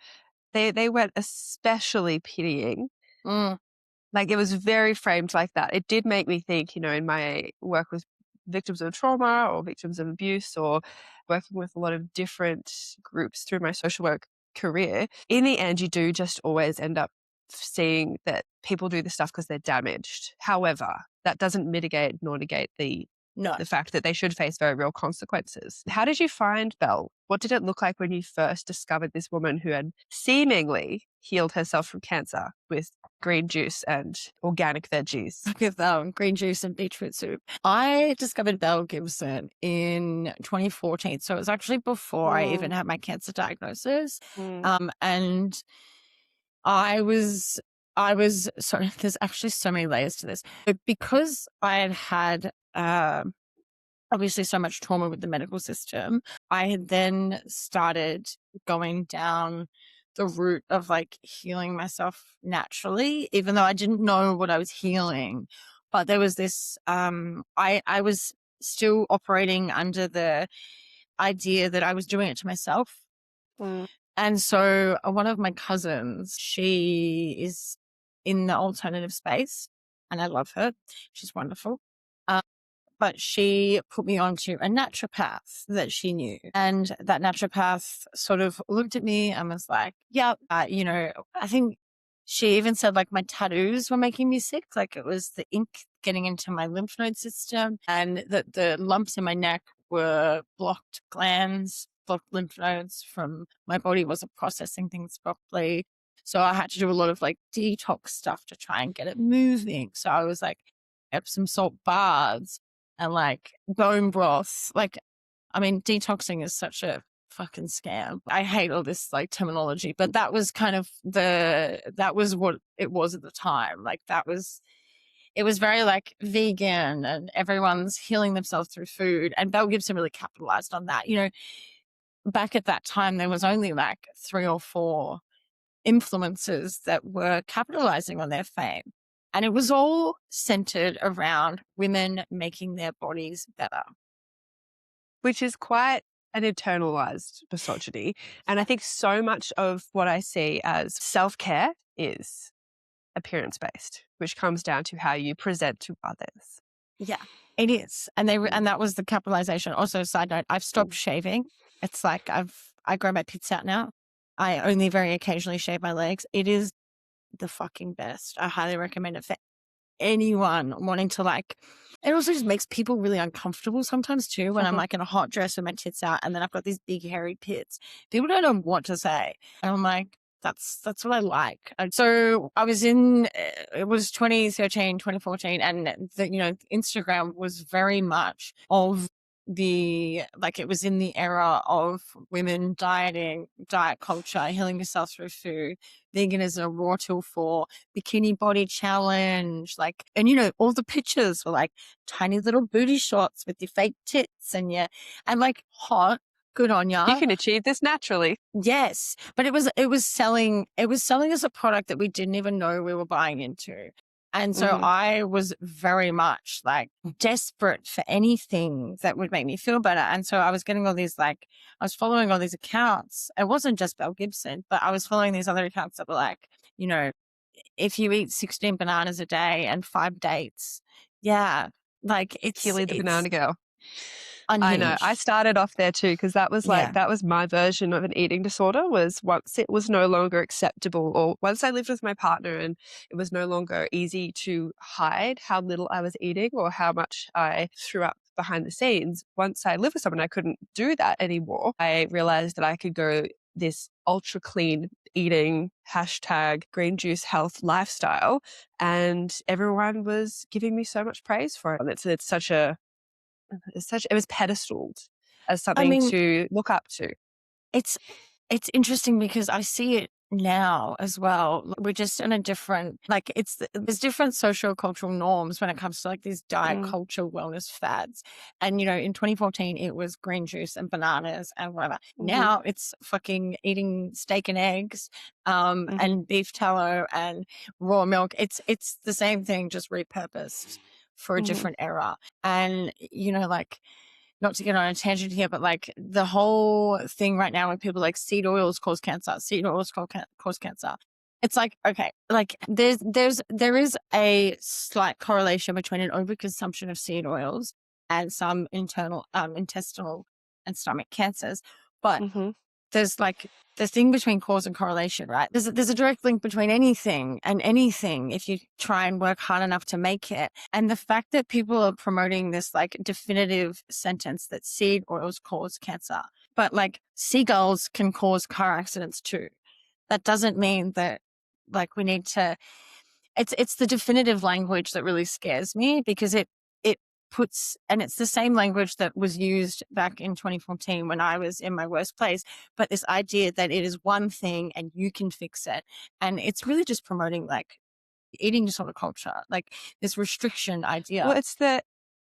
they went especially pitying. Mm, Like it was very framed like that. It did make me think, in my work with victims of trauma or victims of abuse or working with a lot of different groups through my social work career, in the end, you do just always end up seeing that people do this stuff because they're damaged. However, that doesn't mitigate nor negate no. the fact that they should face very real consequences. How did you find Belle? What did it look like when you first discovered this woman who had seemingly healed herself from cancer with green juice and organic veggies? With green juice and beetroot soup. I discovered Belle Gibson in 2014. So it was actually before I even had my cancer diagnosis. And sorry, there's actually so many layers to this. But because I had obviously so much trauma with the medical system. I had then started going down the route of like healing myself naturally, even though I didn't know what I was healing. But there was this, I was still operating under the idea that I was doing it to myself. Mm. And so one of my cousins, she is in the alternative space and I love her. She's wonderful. But she put me onto a naturopath that she knew. And that naturopath sort of looked at me and was like, yeah, I think she even said like my tattoos were making me sick. Like it was the ink getting into my lymph node system and that the lumps in my neck were blocked glands, blocked lymph nodes from my body wasn't processing things properly. So I had to do a lot of like detox stuff to try and get it moving. So I was like, Epsom salt baths and like bone broth. Like, I mean, detoxing is such a fucking scam. I hate all this like terminology, but that was kind of that was what it was at the time. Like it was very like vegan and everyone's healing themselves through food. And Belle Gibson really capitalized on that. You know, back at that time, there was only like 3 or 4 influencers that were capitalizing on their fame. And it was all centered around women making their bodies better. Which is quite an internalized misogyny. And I think so much of what I see as self-care is appearance-based, which comes down to how you present to others. Yeah, it is. And and that was the capitalization. Also, side note, I've stopped shaving. It's like I grow my pits out now. I only very occasionally shave my legs. It is the fucking best. I highly recommend it for anyone wanting to like. It also just makes people really uncomfortable sometimes too when I'm like in a hot dress with my tits out and then I've got these big hairy pits. People don't know what to say. And I'm like, that's what I like. And so I was it was 2013, 2014, and Instagram was very much of it was in the era of women dieting, diet culture, healing yourself through food, veganism, raw till 4, bikini body challenge, and all the pictures were like tiny little booty shots with your fake tits and like hot, good on ya. You can achieve this naturally. Yes, but it was selling as a product that we didn't even know we were buying into. And so I was very much like desperate for anything that would make me feel better. And so I was getting all these I was following all these accounts. It wasn't just Belle Gibson, but I was following these other accounts that were like, if you eat 16 bananas a day and 5 dates, yeah, like Keely the banana girl. unhinged. I know. I started off there too because that was that was my version of an eating disorder. Was once it was no longer acceptable, or once I lived with my partner and it was no longer easy to hide how little I was eating or how much I threw up behind the scenes. Once I lived with someone, I couldn't do that anymore. I realized that I could go this ultra clean eating #green juice health lifestyle, and everyone was giving me so much praise for it. It's such a it was pedestaled as something to look up to. It's interesting because I see it now as well. We're just in a different, there's different socio-cultural norms when it comes to these diet culture wellness fads. And, in 2014, it was green juice and bananas and whatever. Now it's fucking eating steak and eggs, and beef tallow and raw milk. It's the same thing, just repurposed for a different era. And, not to get on a tangent here, but the whole thing right now when people seed oils cause cancer, cause cancer. It's okay, there is a slight correlation between an overconsumption of seed oils and some intestinal and stomach cancers. But there's the thing between cause and correlation, right? There's a direct link between anything and anything if you try and work hard enough to make it. And the fact that people are promoting this definitive sentence that seed oils cause cancer, but seagulls can cause car accidents too. That doesn't mean that we need to. It's the definitive language that really scares me because it puts, and it's the same language that was used back in 2014 when I was in my worst place, but this idea that it is one thing and you can fix it. And it's really just promoting eating disorder culture, this restriction idea. Well,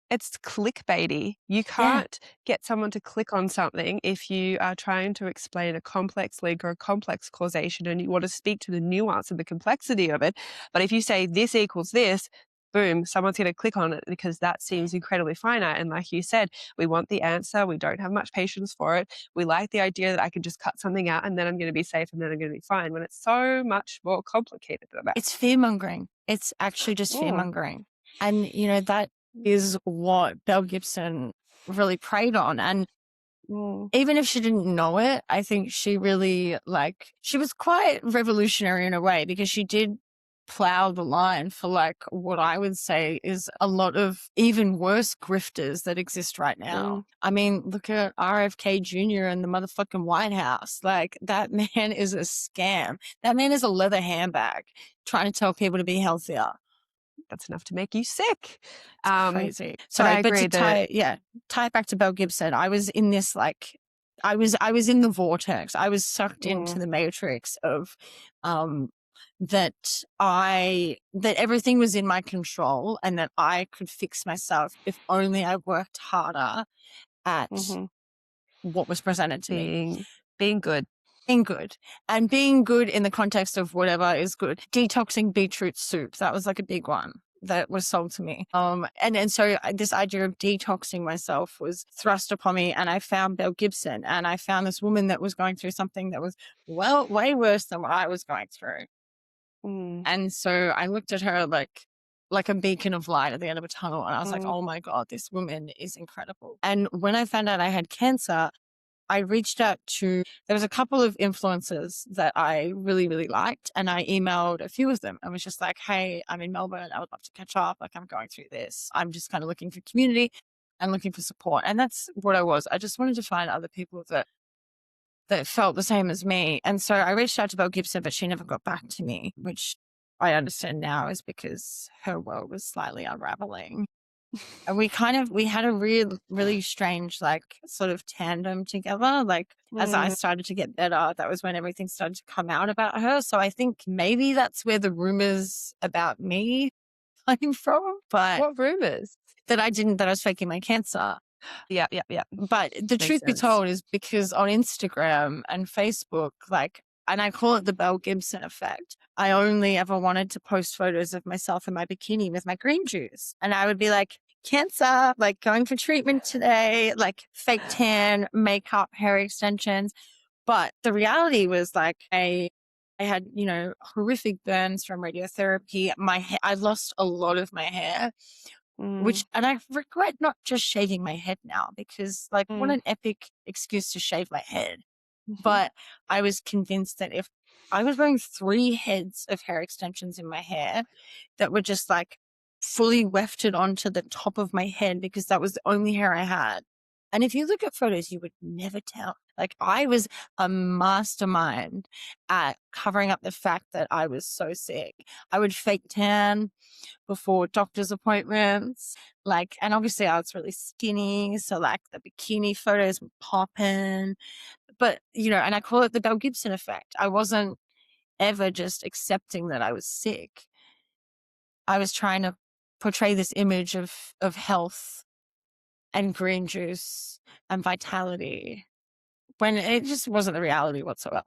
it's clickbaity. You Yeah. can't get someone to click on something if you are trying to explain a complex link or a complex causation and you want to speak to the nuance and the complexity of it. But if you say this equals this, boom, someone's going to click on it because that seems incredibly finite. And like you said, we want the answer. We don't have much patience for it. We like the idea that I can just cut something out and then I'm going to be safe and then I'm going to be fine, when it's so much more complicated than that. It's fear mongering. It's actually just fear mongering. And, you know, that is what Belle Gibson really preyed on. And even if she didn't know it, I think she really, like, she was quite revolutionary in a way, because she did plow the line for, like, what I would say is a lot of even worse grifters that exist right now. I mean, look at RFK Jr. and the motherfucking White House. Like, that man is a scam. That man is a leather handbag trying to tell people to be healthier. That's enough to make you sick. It's crazy. But I Sorry, but agree to that tie it back to Belle Gibson, I was in this, like, I was in the vortex. I was sucked into the matrix of that everything was in my control and that I could fix myself if only I worked harder at what was presented to me. being good. Being good. And being good in the context of whatever is good. Detoxing beetroot soup. That was like a big one that was sold to me. And so this idea of detoxing myself was thrust upon me, and I found Belle Gibson, and I found this woman that was going through something that was way worse than what I was going through. And so I looked at her like a beacon of light at the end of a tunnel, and I was like, oh my God, this woman is incredible. And when I found out I had cancer, I reached out to, there was a couple of influencers that I really, really liked, and I emailed a few of them. I was just like, hey, I'm in Melbourne. I would love to catch up. Like, I'm going through this. I'm just kind of looking for community and looking for support. And that's what I was. I just wanted to find other people that felt the same as me. And so I reached out to Belle Gibson, but she never got back to me, which I understand now is because her world was slightly unraveling. And we had a really strange, like, sort of tandem together. Like, as I started to get better, that was when everything started to come out about her. So I think maybe that's where the rumors about me came from. But What rumors? that I was faking my cancer. Yeah. But the truth be told is because on Instagram and Facebook, like, and I call it the Belle Gibson effect, I only ever wanted to post photos of myself in my bikini with my green juice. And I would be like, cancer, like, going for treatment today, like, fake tan, makeup, hair extensions. But the reality was, like, I had, you know, horrific burns from radiotherapy. I lost a lot of my hair, and I regret not just shaving my head now, because, like, what an epic excuse to shave my head. But I was convinced that if I was wearing 3 heads of hair extensions in my hair that were just, like, fully wefted onto the top of my head, because that was the only hair I had. And if you look at photos, you would never tell. Like, I was a mastermind at covering up the fact that I was so sick. I would fake tan before doctor's appointments, like, and obviously I was really skinny, so, like, the bikini photos would pop in. But, you know, and I call it the Belle Gibson effect. I wasn't ever just accepting that I was sick. I was trying to portray this image of health and green juice and vitality, when it just wasn't the reality whatsoever.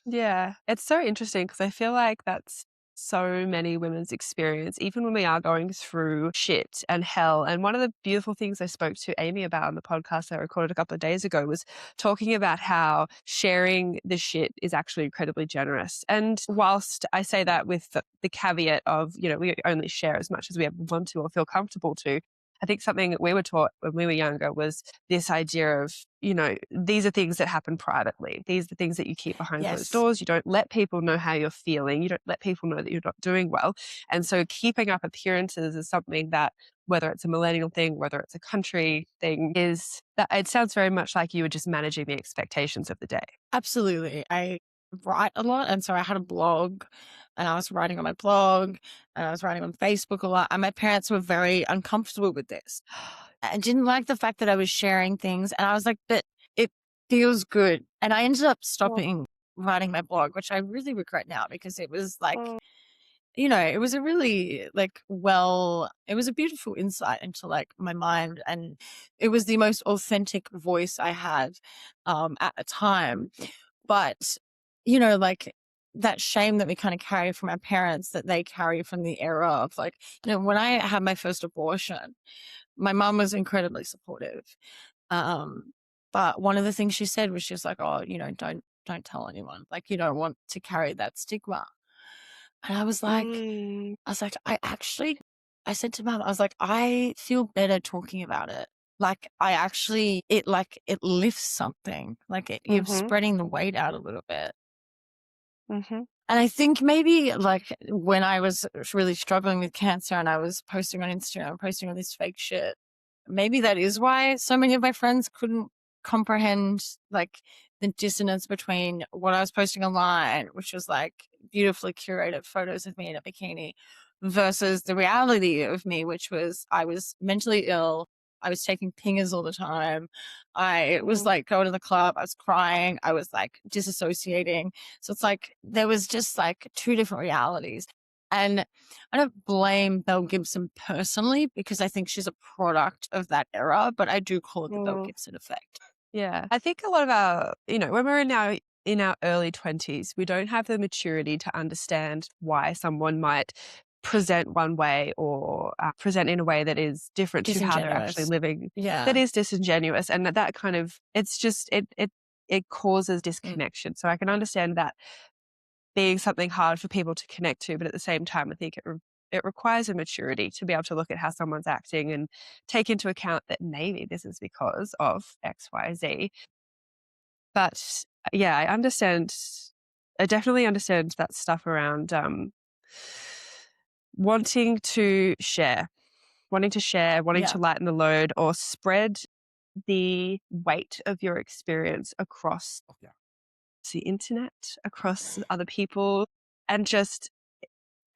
Yeah, it's so interesting because I feel like that's so many women's experience, even when we are going through shit and hell. And one of the beautiful things I spoke to Amy about on the podcast I recorded a couple of days ago was talking about how sharing the shit is actually incredibly generous. And whilst I say that with the caveat of, you know, we only share as much as we ever want to or feel comfortable to, I think something that we were taught when we were younger was this idea of, you know, these are things that happen privately. These are things that you keep behind closed doors. You don't let people know how you're feeling. You don't let people know that you're not doing well. And so keeping up appearances is something that, whether it's a millennial thing, whether it's a country thing, is that it sounds very much like you were just managing the expectations of the day. Absolutely. I write a lot. And so I had a blog, and I was writing on my blog, and I was writing on Facebook a lot. And my parents were very uncomfortable with this. I didn't like the fact that I was sharing things. And I was like, but it feels good. And I ended up stopping writing my blog, which I really regret now, because it was like, you know, it was a really it was a beautiful insight into like my mind, and it was the most authentic voice I had at the time. But, you know, like that shame that we kind of carry from our parents, that they carry from the era of like, you know, when I had my first abortion, my mom was incredibly supportive. Um, but one of the things she said was just like, oh, you know, don't tell anyone. Like, you don't want to carry that stigma. And Mm, I said to mom, I was like, I feel better talking about it. Like it lifts something. Like you're mm-hmm, spreading the weight out a little bit. mm-hmm, And I think maybe like when I was really struggling with cancer and I was posting on Instagram, posting all this fake shit, maybe that is why so many of my friends couldn't comprehend like the dissonance between what I was posting online, which was like beautifully curated photos of me in a bikini, versus the reality of me, which was I was mentally ill. I was taking pingers all the time. I was mm-hmm. like going to the club. I was crying. I was like disassociating. So it's like there was just like two different realities. And I don't blame Belle Gibson personally because I think she's a product of that era, but I do call it the Belle Mm. Gibson effect. Yeah. I think a lot of our, when we're in our early 20s, we don't have the maturity to understand why someone might present one way or present in a way that is different to how they're actually Disingenuous. living. That Yeah. is disingenuous, and that kind of it's just it causes Mm. disconnection. So I can understand that being something hard for people to connect to, but at the same time, I think it requires a maturity to be able to look at how someone's acting and take into account that maybe this is because of X, Y, Z. But yeah, I understand. I definitely understand that stuff around wanting to share, wanting Yeah. to lighten the load or spread the weight of your experience across the internet, across other people, and just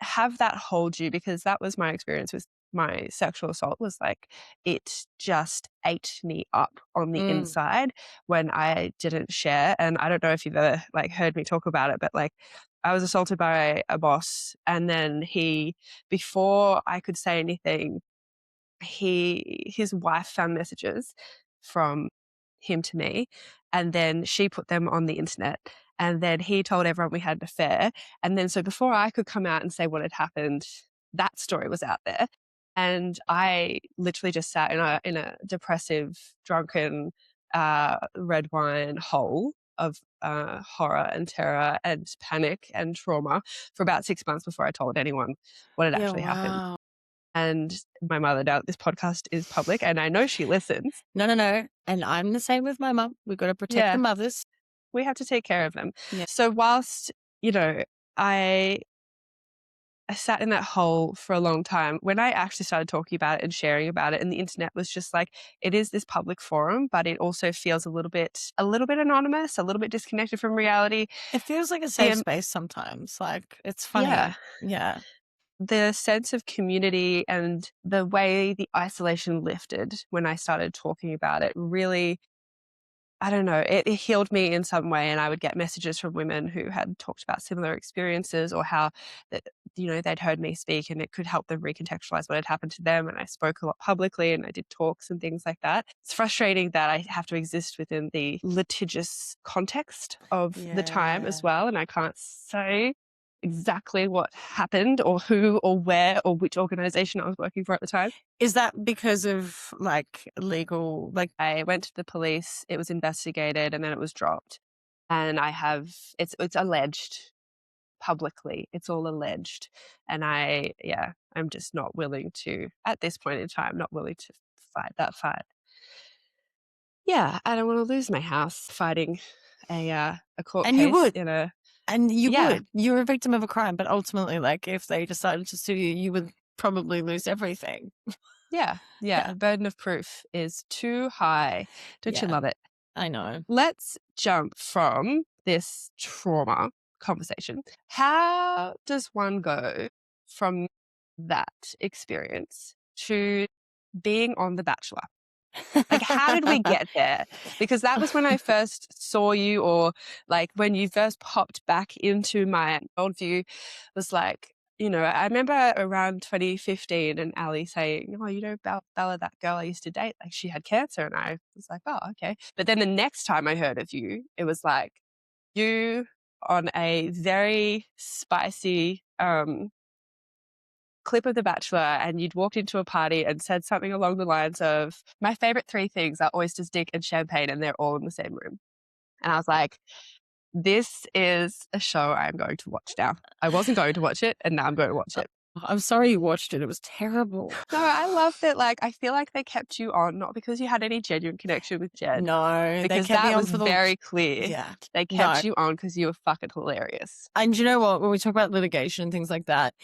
have that hold you, because that was my experience with my sexual assault. Was like it just ate me up on the Mm. inside when I didn't share. And I don't know if you've ever like heard me talk about it, but like I was assaulted by a boss, and then before I could say anything, his wife found messages from him to me, and then she put them on the internet, and then he told everyone we had an affair, and then so before I could come out and say what had happened, that story was out there, and I literally just sat in a depressive, drunken, red wine hole of horror and terror and panic and trauma for about 6 months before I told anyone what had Yeah. actually happened. Wow. And my mother, now that this podcast is public, and I know she listens. No. And I'm the same with my mum. We've got to protect the Yeah, mothers. we have to take care of them. Yeah. So whilst, I I sat in that hole for a long time, when I actually started talking about it and sharing about it, and the internet was just like, it is this public forum, but it also feels a little bit anonymous, a little bit disconnected from reality. It feels like a safe The space sometimes. Like it's Yeah, funny. Yeah. the sense of community and the way the isolation lifted when I started talking about it really, I don't know, it healed me in some way. And I would get messages from women who had talked about similar experiences, or how that, they'd heard me speak and it could help them recontextualize what had happened to them. And I spoke a lot publicly and I did talks and things like that. It's frustrating that I have to exist within the litigious context of the time Yeah. as well. And I can't say exactly what happened or who or where or which organization I was working for at the time. Is that because of like legal, like, I went to the police, it was investigated, and then it was dropped. And it's alleged publicly. It's all alleged. And I'm just not willing to, at this point in time, not willing to fight that fight. Yeah, I don't want to lose my house fighting a court and you case would, in a and you yeah, would, you're a victim of a crime, but ultimately, like if they decided to sue you, you would probably lose everything. yeah, yeah. Yeah. The burden of proof is too high. Don't you Yeah. love it? I know. Let's jump from this trauma conversation. How does one go from that experience to being on The Bachelor? Like, how did we get there? Because that was when I first saw you, or like when you first popped back into my worldview, was like, I remember around 2015 and Ali saying, "Oh, Bella, that girl I used to date, like she had cancer." And I was like, "Oh, okay." But then the next time I heard of you, it was like you on a very spicy clip of The Bachelor, and you'd walked into a party and said something along the lines of, "My favorite three things are oysters, dick, and champagne, and they're all in the same room." And I was like, this is a show I'm going to watch now. I wasn't going to watch it, and now I'm going to watch it. I'm sorry you watched it. It was terrible. No, I loved it. Like, I feel like they kept you on, not because you had any genuine connection with Jen. No, they because kept me that on was for the very clear. Yeah. They kept you on because you were fucking hilarious. And you know what? When we talk about litigation and things like that,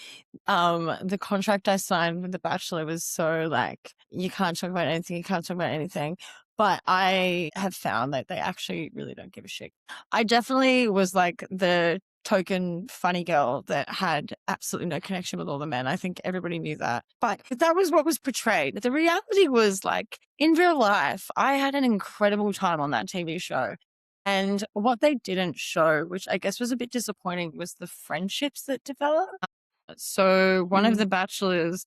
the contract I signed with The Bachelor was so like, you can't talk about anything, you can't talk about anything. But I have found that they actually really don't give a shit. I definitely was like the token funny girl that had absolutely no connection with all the men. I think everybody knew that. But that was what was portrayed. The reality was like, in real life, I had an incredible time on that TV show. And what they didn't show, which I guess was a bit disappointing, was the friendships that developed. So one of the bachelors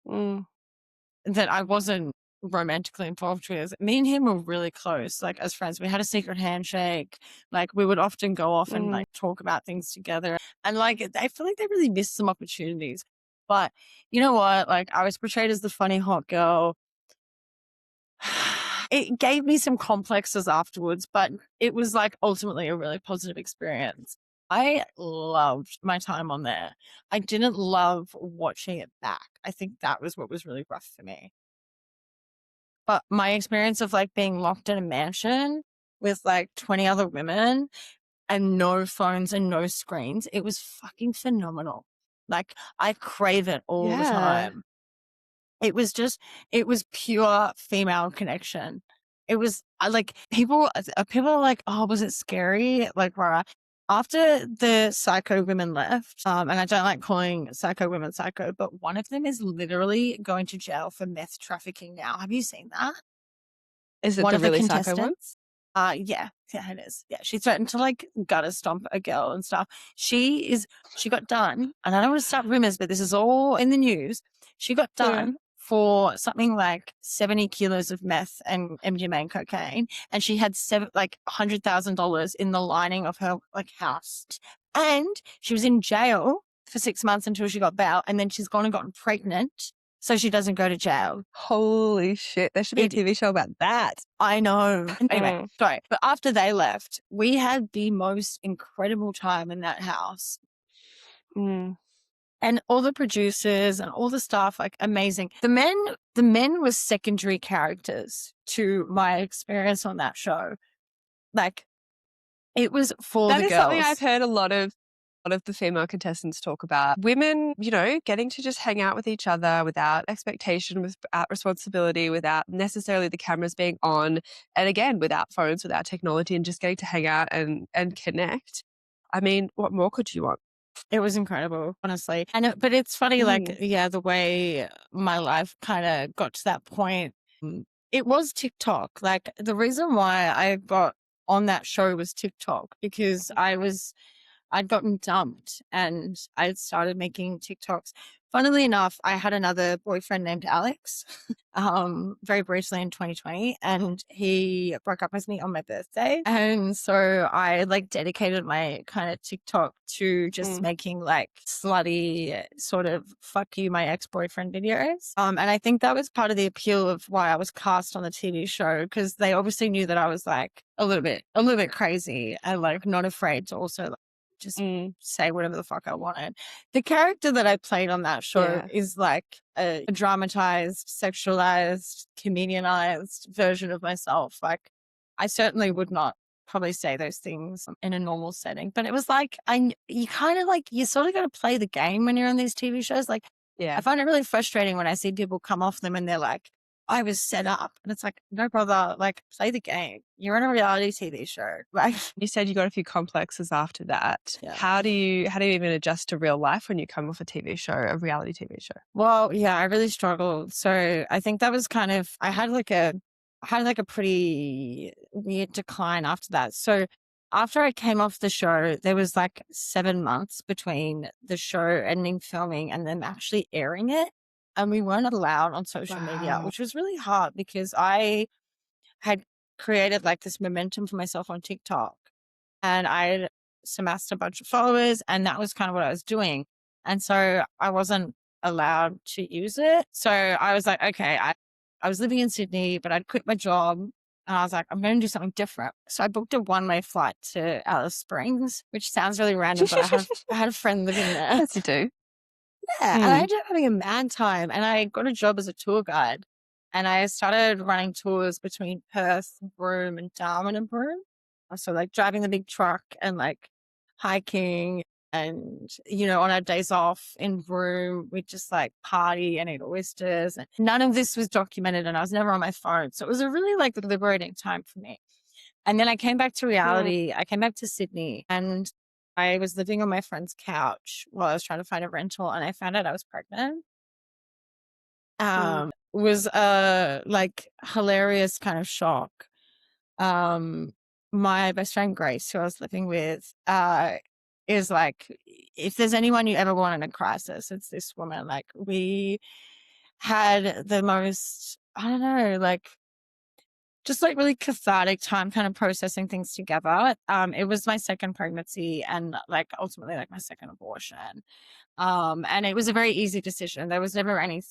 that I wasn't romantically involved with, me and him were really close, like as friends. We had a secret handshake. Like we would often go off and like talk about things together. And like I feel like they really missed some opportunities. But you know what? Like I was portrayed as the funny hot girl. It gave me some complexes afterwards, but it was like ultimately a really positive experience. I loved my time on there. I didn't love watching it back. I think that was what was really rough for me. But my experience of like being locked in a mansion with like 20 other women and no phones and no screens, it was fucking phenomenal. Like I crave it all the time. It was pure female connection. It was like people are like, oh, was it scary? Like, right. After the psycho women left, and I don't like calling psycho women psycho, but one of them is literally going to jail for meth trafficking now. Have you seen that? Is it One the of the really psycho one? contestants? Yeah, it is. Yeah, she threatened to like gutter stomp a girl and stuff. She got done, and I don't want to start rumors, but this is all in the news. She got done for something like 70 kilos of meth and MDMA and cocaine, and she had $100,000 in the lining of her like house, and she was in jail for 6 months until she got bail, and then she's gone and gotten pregnant. So she doesn't go to jail. Holy shit. There should be a TV show about that. I know. Anyway, sorry. But after they left, we had the most incredible time in that house. And all the producers and all the staff, like amazing. The men were secondary characters to my experience on that show. Like it was for the girls. That is something I've heard a lot of the female contestants talk about. Women, getting to just hang out with each other without expectation, without responsibility, without necessarily the cameras being on, and again, without phones, without technology, and just getting to hang out and connect. I mean, what more could you want? It was incredible, honestly. But it's funny, like, yeah, the way my life kind of got to that point. It was TikTok. Like the reason why I got on that show was TikTok, because I'd gotten dumped and I started making TikToks. Funnily enough, I had another boyfriend named Alex, very briefly in 2020, and he broke up with me on my birthday. And so I like dedicated my kind of TikTok to just making like slutty sort of fuck you, my ex-boyfriend videos. And I think that was part of the appeal of why I was cast on the TV show, because they obviously knew that I was like a little bit crazy and like not afraid to also like, just say whatever the fuck I wanted. The character that I played on that show is like a dramatized, sexualized, comedianized version of myself. Like I certainly would not probably say those things in a normal setting, but it was like, you kind of like, you sort of got to play the game when you're on these TV shows. Like, I find it really frustrating when I see people come off them and they're like, I was set up. And it's like, no, brother, like play the game. You're on a reality TV show. Like you said you got a few complexes after that. Yeah. How do you even adjust to real life when you come off a TV show, a reality TV show? Well, yeah, I really struggled. So I think that was kind of, I had like a pretty weird decline after that. So after I came off the show, there was like 7 months between the show ending filming and them actually airing it. And we weren't allowed on social media, Wow. which was really hard because I had created like this momentum for myself on TikTok and I amassed a bunch of followers, and that was kind of what I was doing. And so I wasn't allowed to use it. So I was like, okay, I was living in Sydney, but I'd quit my job. And I was like, I'm going to do something different. So I booked a one-way flight to Alice Springs, which sounds really random, but I had a friend living there. As you do. Yeah, and I Mm. ended up having a mad time, and I got a job as a tour guide, and I started running tours between Perth, Broome, and Darwin and Broome. So like driving the big truck and like hiking, and on our days off in Broome, we'd just like party and eat oysters. And none of this was documented, and I was never on my phone, so it was a really like liberating time for me. And then I came back to Mm. reality. I came back to Sydney, and I was living on my friend's couch while I was trying to find a rental, and I found out I was pregnant. Mm. Was a like hilarious kind of shock. Um, my best friend Grace, who I was living with, is like, if there's anyone you ever want in a crisis, it's this woman. Like, we had the most, I don't know, like just like really cathartic time kind of processing things together. It was my second pregnancy and like ultimately like my second abortion. And it was a very easy decision. There was never any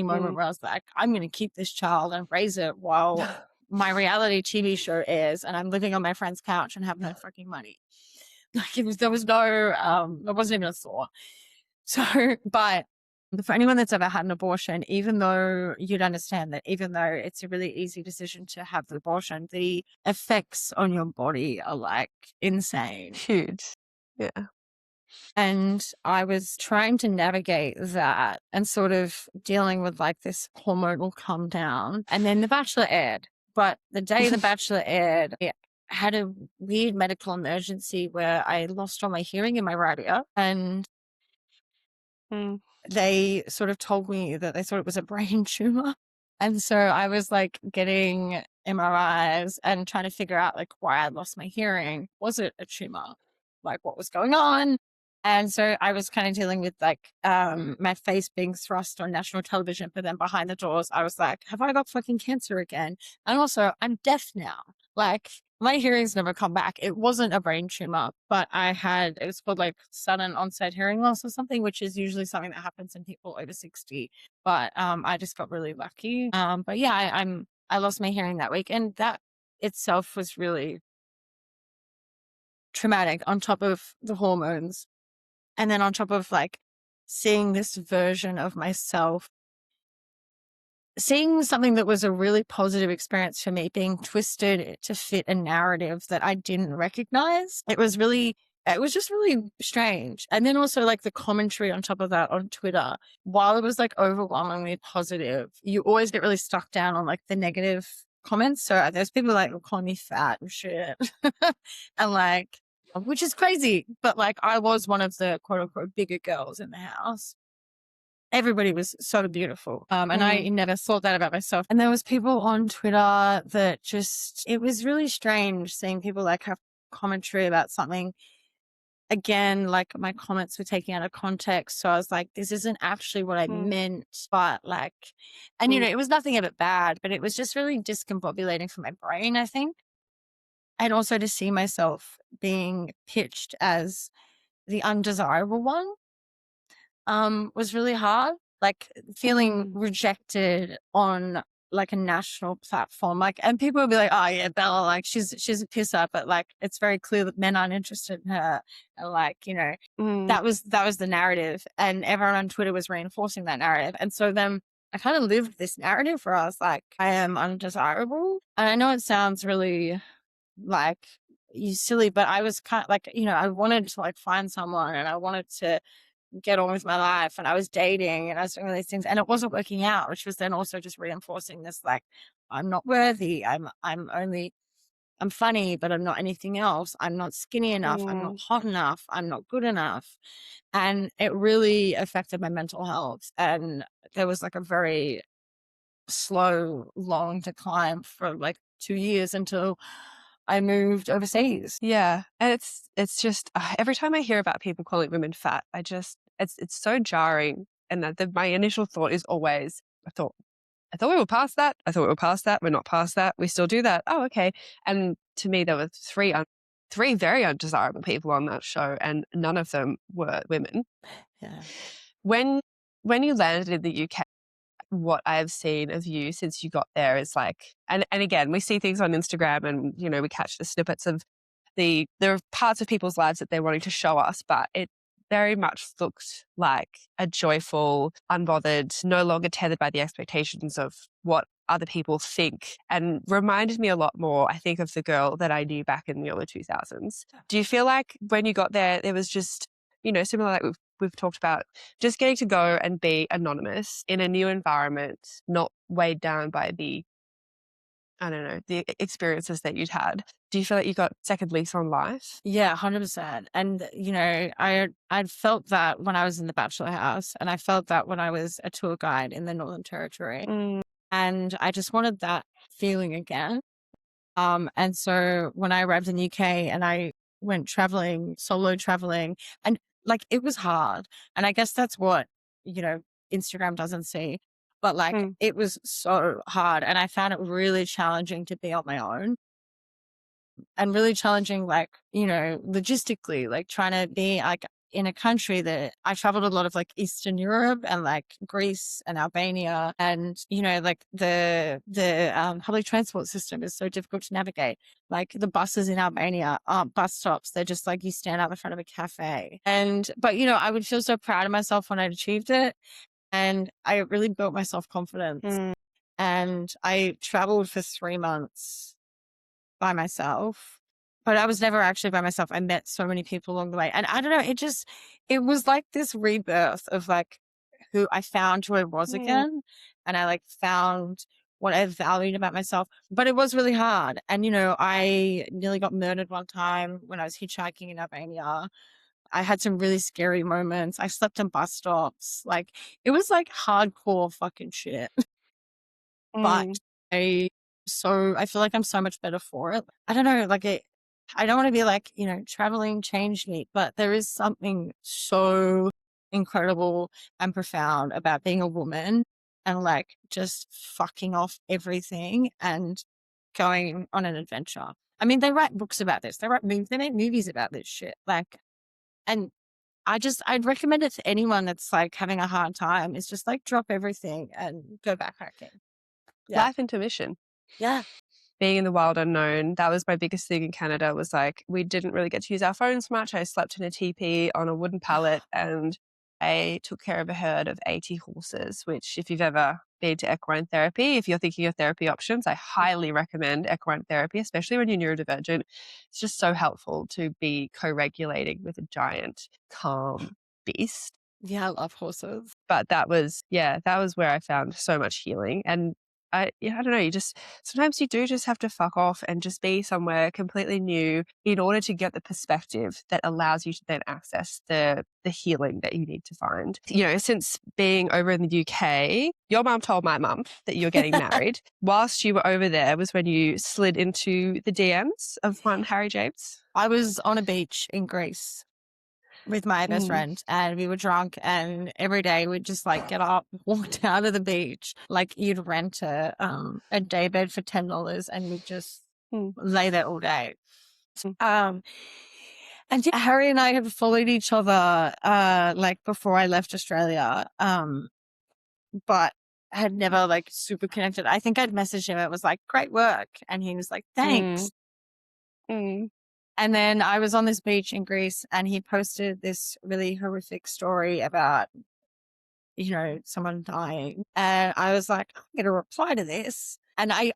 moment Mm. where I was like, I'm going to keep this child and raise it while my reality TV show airs and I'm living on my friend's couch and have no fucking money. Like there was wasn't even a thought. So, but for anyone that's ever had an abortion, even though you'd understand that even though it's a really easy decision to have the abortion, the effects on your body are like insane. Huge. Yeah. And I was trying to navigate that and sort of dealing with like this hormonal calm down. And then The Bachelor aired. But the day The Bachelor aired, it had a weird medical emergency where I lost all my hearing in my right ear. And Mm. they sort of told me that they thought it was a brain tumor. And so I was like getting MRIs and trying to figure out like why I lost my hearing. Was it a tumor? Like what was going on? And so I was kind of dealing with like my face being thrust on national television, but then behind the doors, I was like, have I got fucking cancer again? And also I'm deaf now. Like my hearing's never come back. It wasn't a brain tumor, but it was called like sudden onset hearing loss or something, which is usually something that happens in people over 60. But I just got really lucky. But yeah, I lost my hearing that week, and that itself was really traumatic on top of the hormones. And then on top of like seeing this version of myself, seeing something that was a really positive experience for me being twisted to fit a narrative that I didn't recognize. It was just really strange. And then also like the commentary on top of that on Twitter, while it was like overwhelmingly positive, you always get really stuck down on like the negative comments. So there's people like calling me fat and shit. And like, which is crazy. But like I was one of the quote unquote bigger girls in the house. Everybody was so beautiful. And I never thought that about myself. And there was people on Twitter that it was really strange seeing people like have commentary about something. Again, like my comments were taken out of context. So I was like, this isn't actually what I meant, but like, and it was nothing of it bad, but it was just really discombobulating for my brain, I think. And also to see myself being pitched as the undesirable one was really hard. Like feeling rejected on like a national platform. Like, and people would be like, oh yeah, Bella, like she's a pisser, but like it's very clear that men aren't interested in her. And like, that was the narrative. And everyone on Twitter was reinforcing that narrative. And so then I kind of lived this narrative where I was like, I am undesirable. And I know it sounds really like you silly, but I was kind of like, I wanted to like find someone and I wanted to get on with my life, and I was dating and I was doing all these things and it wasn't working out, which was then also just reinforcing this like I'm not worthy, I'm funny but I'm not anything else, I'm not skinny enough, I'm not hot enough, I'm not good enough. And it really affected my mental health, and there was like a very slow long decline for like 2 years until I moved overseas. Yeah. And it's just every time I hear about people calling women fat, it's so jarring. And my initial thought is always, I thought we were past that. I thought we were past that. We're not past that. We still do that. Oh, okay. And to me, there were three very undesirable people on that show, and none of them were women. Yeah. When you landed in the UK, what I've seen of you since you got there is like, and again, we see things on Instagram, and we catch the snippets of there are parts of people's lives that they're wanting to show us, but it very much looked like a joyful, unbothered, no longer tethered by the expectations of what other people think, and reminded me a lot more, I think, of the girl that I knew back in the early 2000s. Do you feel like when you got there was just, similar like we've talked about, just getting to go and be anonymous in a new environment, not weighed down by the experiences that you'd had? Do you feel like you got second lease on life? Yeah, 100%. And, I'd felt that when I was in the bachelor house, and I felt that when I was a tour guide in the Northern Territory. Mm. And I just wanted that feeling again. And so when I arrived in the UK and I went solo traveling, and like, it was hard. And I guess that's what, Instagram doesn't see. But like, it was so hard. And I found it really challenging to be on my own, and really challenging, like, logistically, like trying to be like in a country that I traveled a lot of, like Eastern Europe and like Greece and Albania, and like the public transport system is so difficult to navigate. Like the buses in Albania aren't bus stops; they're just like you stand out the front of a cafe. But I would feel so proud of myself when I'd achieved it, and I really built my self confidence. And I traveled for 3 months by myself, but I was never actually by myself. I met so many people along the way. And I don't know, it was like this rebirth of like I found who I was again. And I like found what I valued about myself, but it was really hard. And, I nearly got murdered one time when I was hitchhiking in Albania. I had some really scary moments. I slept in bus stops. Like, it was like hardcore fucking shit. But I feel like I'm so much better for it. I don't know, like I don't want to be like, traveling changed me, but there is something so incredible and profound about being a woman and like just fucking off everything and going on an adventure. I mean, they write books about this. They make movies about this shit. Like, and I'd recommend it to anyone that's like having a hard time. Is just like drop everything and go backpacking. Yeah. Life intermission. Yeah. Being in the wild unknown, that was my biggest thing in Canada, was like, we didn't really get to use our phones much. I slept in a teepee on a wooden pallet, and I took care of a herd of 80 horses, which, if you've ever been to equine therapy, if you're thinking of therapy options, I highly recommend equine therapy, especially when you're neurodivergent. It's just so helpful to be co-regulating with a giant, calm beast. Yeah, I love horses. But that was where I found so much healing. And I don't know, sometimes you do just have to fuck off and just be somewhere completely new in order to get the perspective that allows you to then access the healing that you need to find. Since being over in the UK, your mum told my mum that you were getting married. Whilst you were over there was when you slid into the DMs of one Harry James. I was on a beach in Greece with my best friend, and we were drunk, and every day we'd just like get up, walk down to the beach. Like, you'd rent a daybed for $10 and we'd just lay there all day. And Harry and I had followed each other like before I left Australia, but had never like super connected. I think I'd messaged him. It was like, great work. And he was like, thanks. And then I was on this beach in Greece, and he posted this really horrific story about, someone dying. And I was like, I'm going to reply to this. And I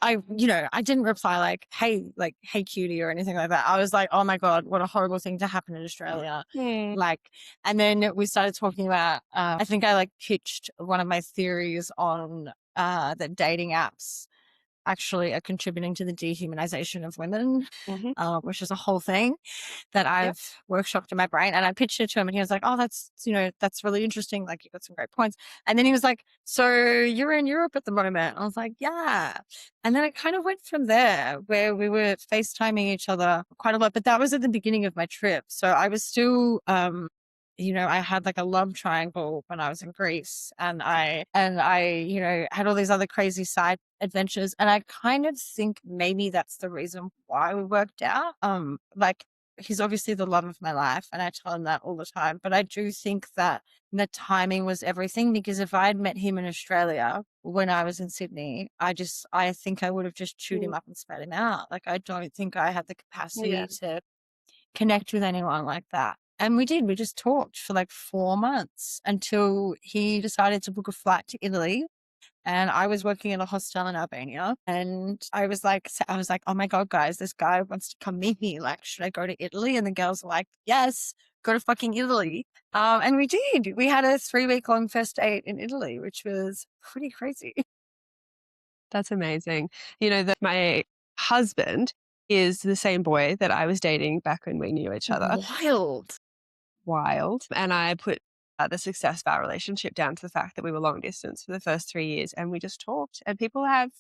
didn't reply like, hey cutie or anything like that. I was like, oh my God, what a horrible thing to happen in Australia. Like, and then we started talking about, I think I like pitched one of my theories on the dating apps actually are contributing to the dehumanization of women, Mm-hmm. which is a whole thing that Yep. I've workshopped in my brain. And I pitched it to him and he was like, oh, that's, that's really interesting. Like, you got some great points. And then he was like, so you're in Europe at the moment? I was like, yeah. And then it kind of went from there, where we were FaceTiming each other quite a lot. But that was at the beginning of my trip. So I was still, I had like a love triangle when I was in Greece, and I had all these other crazy side adventures. And I kind of think maybe that's the reason why we worked out. Like, he's obviously the love of my life, and I tell him that all the time. But I do think that the timing was everything, because if I had met him in Australia when I was in Sydney, I think I would have just chewed him up and spat him out. Like, I don't think I had the Yeah. capacity to connect with anyone like that. And we did. We just talked for like 4 months until he decided to book a flight to Italy. And I was working in a hostel in Albania. And I was like, oh my God, guys, this guy wants to come meet me. Like, should I go to Italy? And the girls were like, yes, go to fucking Italy. And we did. We had a 3-week-long first date in Italy, which was pretty crazy. That's amazing. That my husband is the same boy that I was dating back when we knew each other. Wild. Wild. And I put the success of our relationship down to the fact that we were long distance for the first 3 years, and we just talked. And people have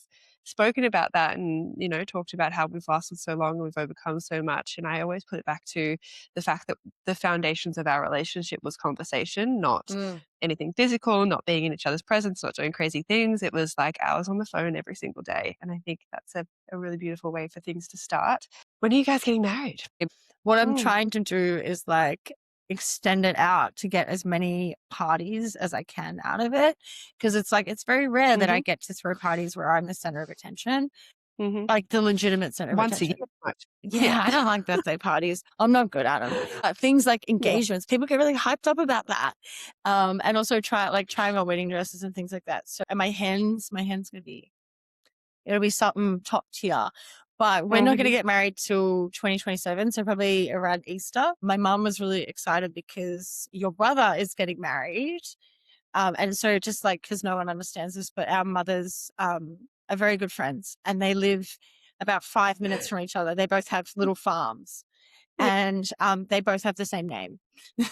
spoken about that and, talked about how we've lasted so long and we've overcome so much. And I always put it back to the fact that the foundations of our relationship was conversation, not anything physical, not being in each other's presence, not doing crazy things. It was like hours on the phone every single day. And I think that's a really beautiful way for things to start. When are you guys getting married? What I'm trying to do is like extend it out to get as many parties as I can out of it. Cause it's like, it's very rare that I get to throw parties where I'm the center of attention, like the legitimate center of Once a attention. year. Yeah, I don't like birthday parties. I'm not good at them. Things like engagements, people get really hyped up about that. And also trying on wedding dresses and things like that. So, and my hen's it'll be something top tier. But we're not going to get married till 2027, so probably around Easter. My mum was really excited because your brother is getting married. And so just like, because no one understands this, but our mothers are very good friends, and they live about 5 minutes from each other. They both have little farms, and they both have the same name.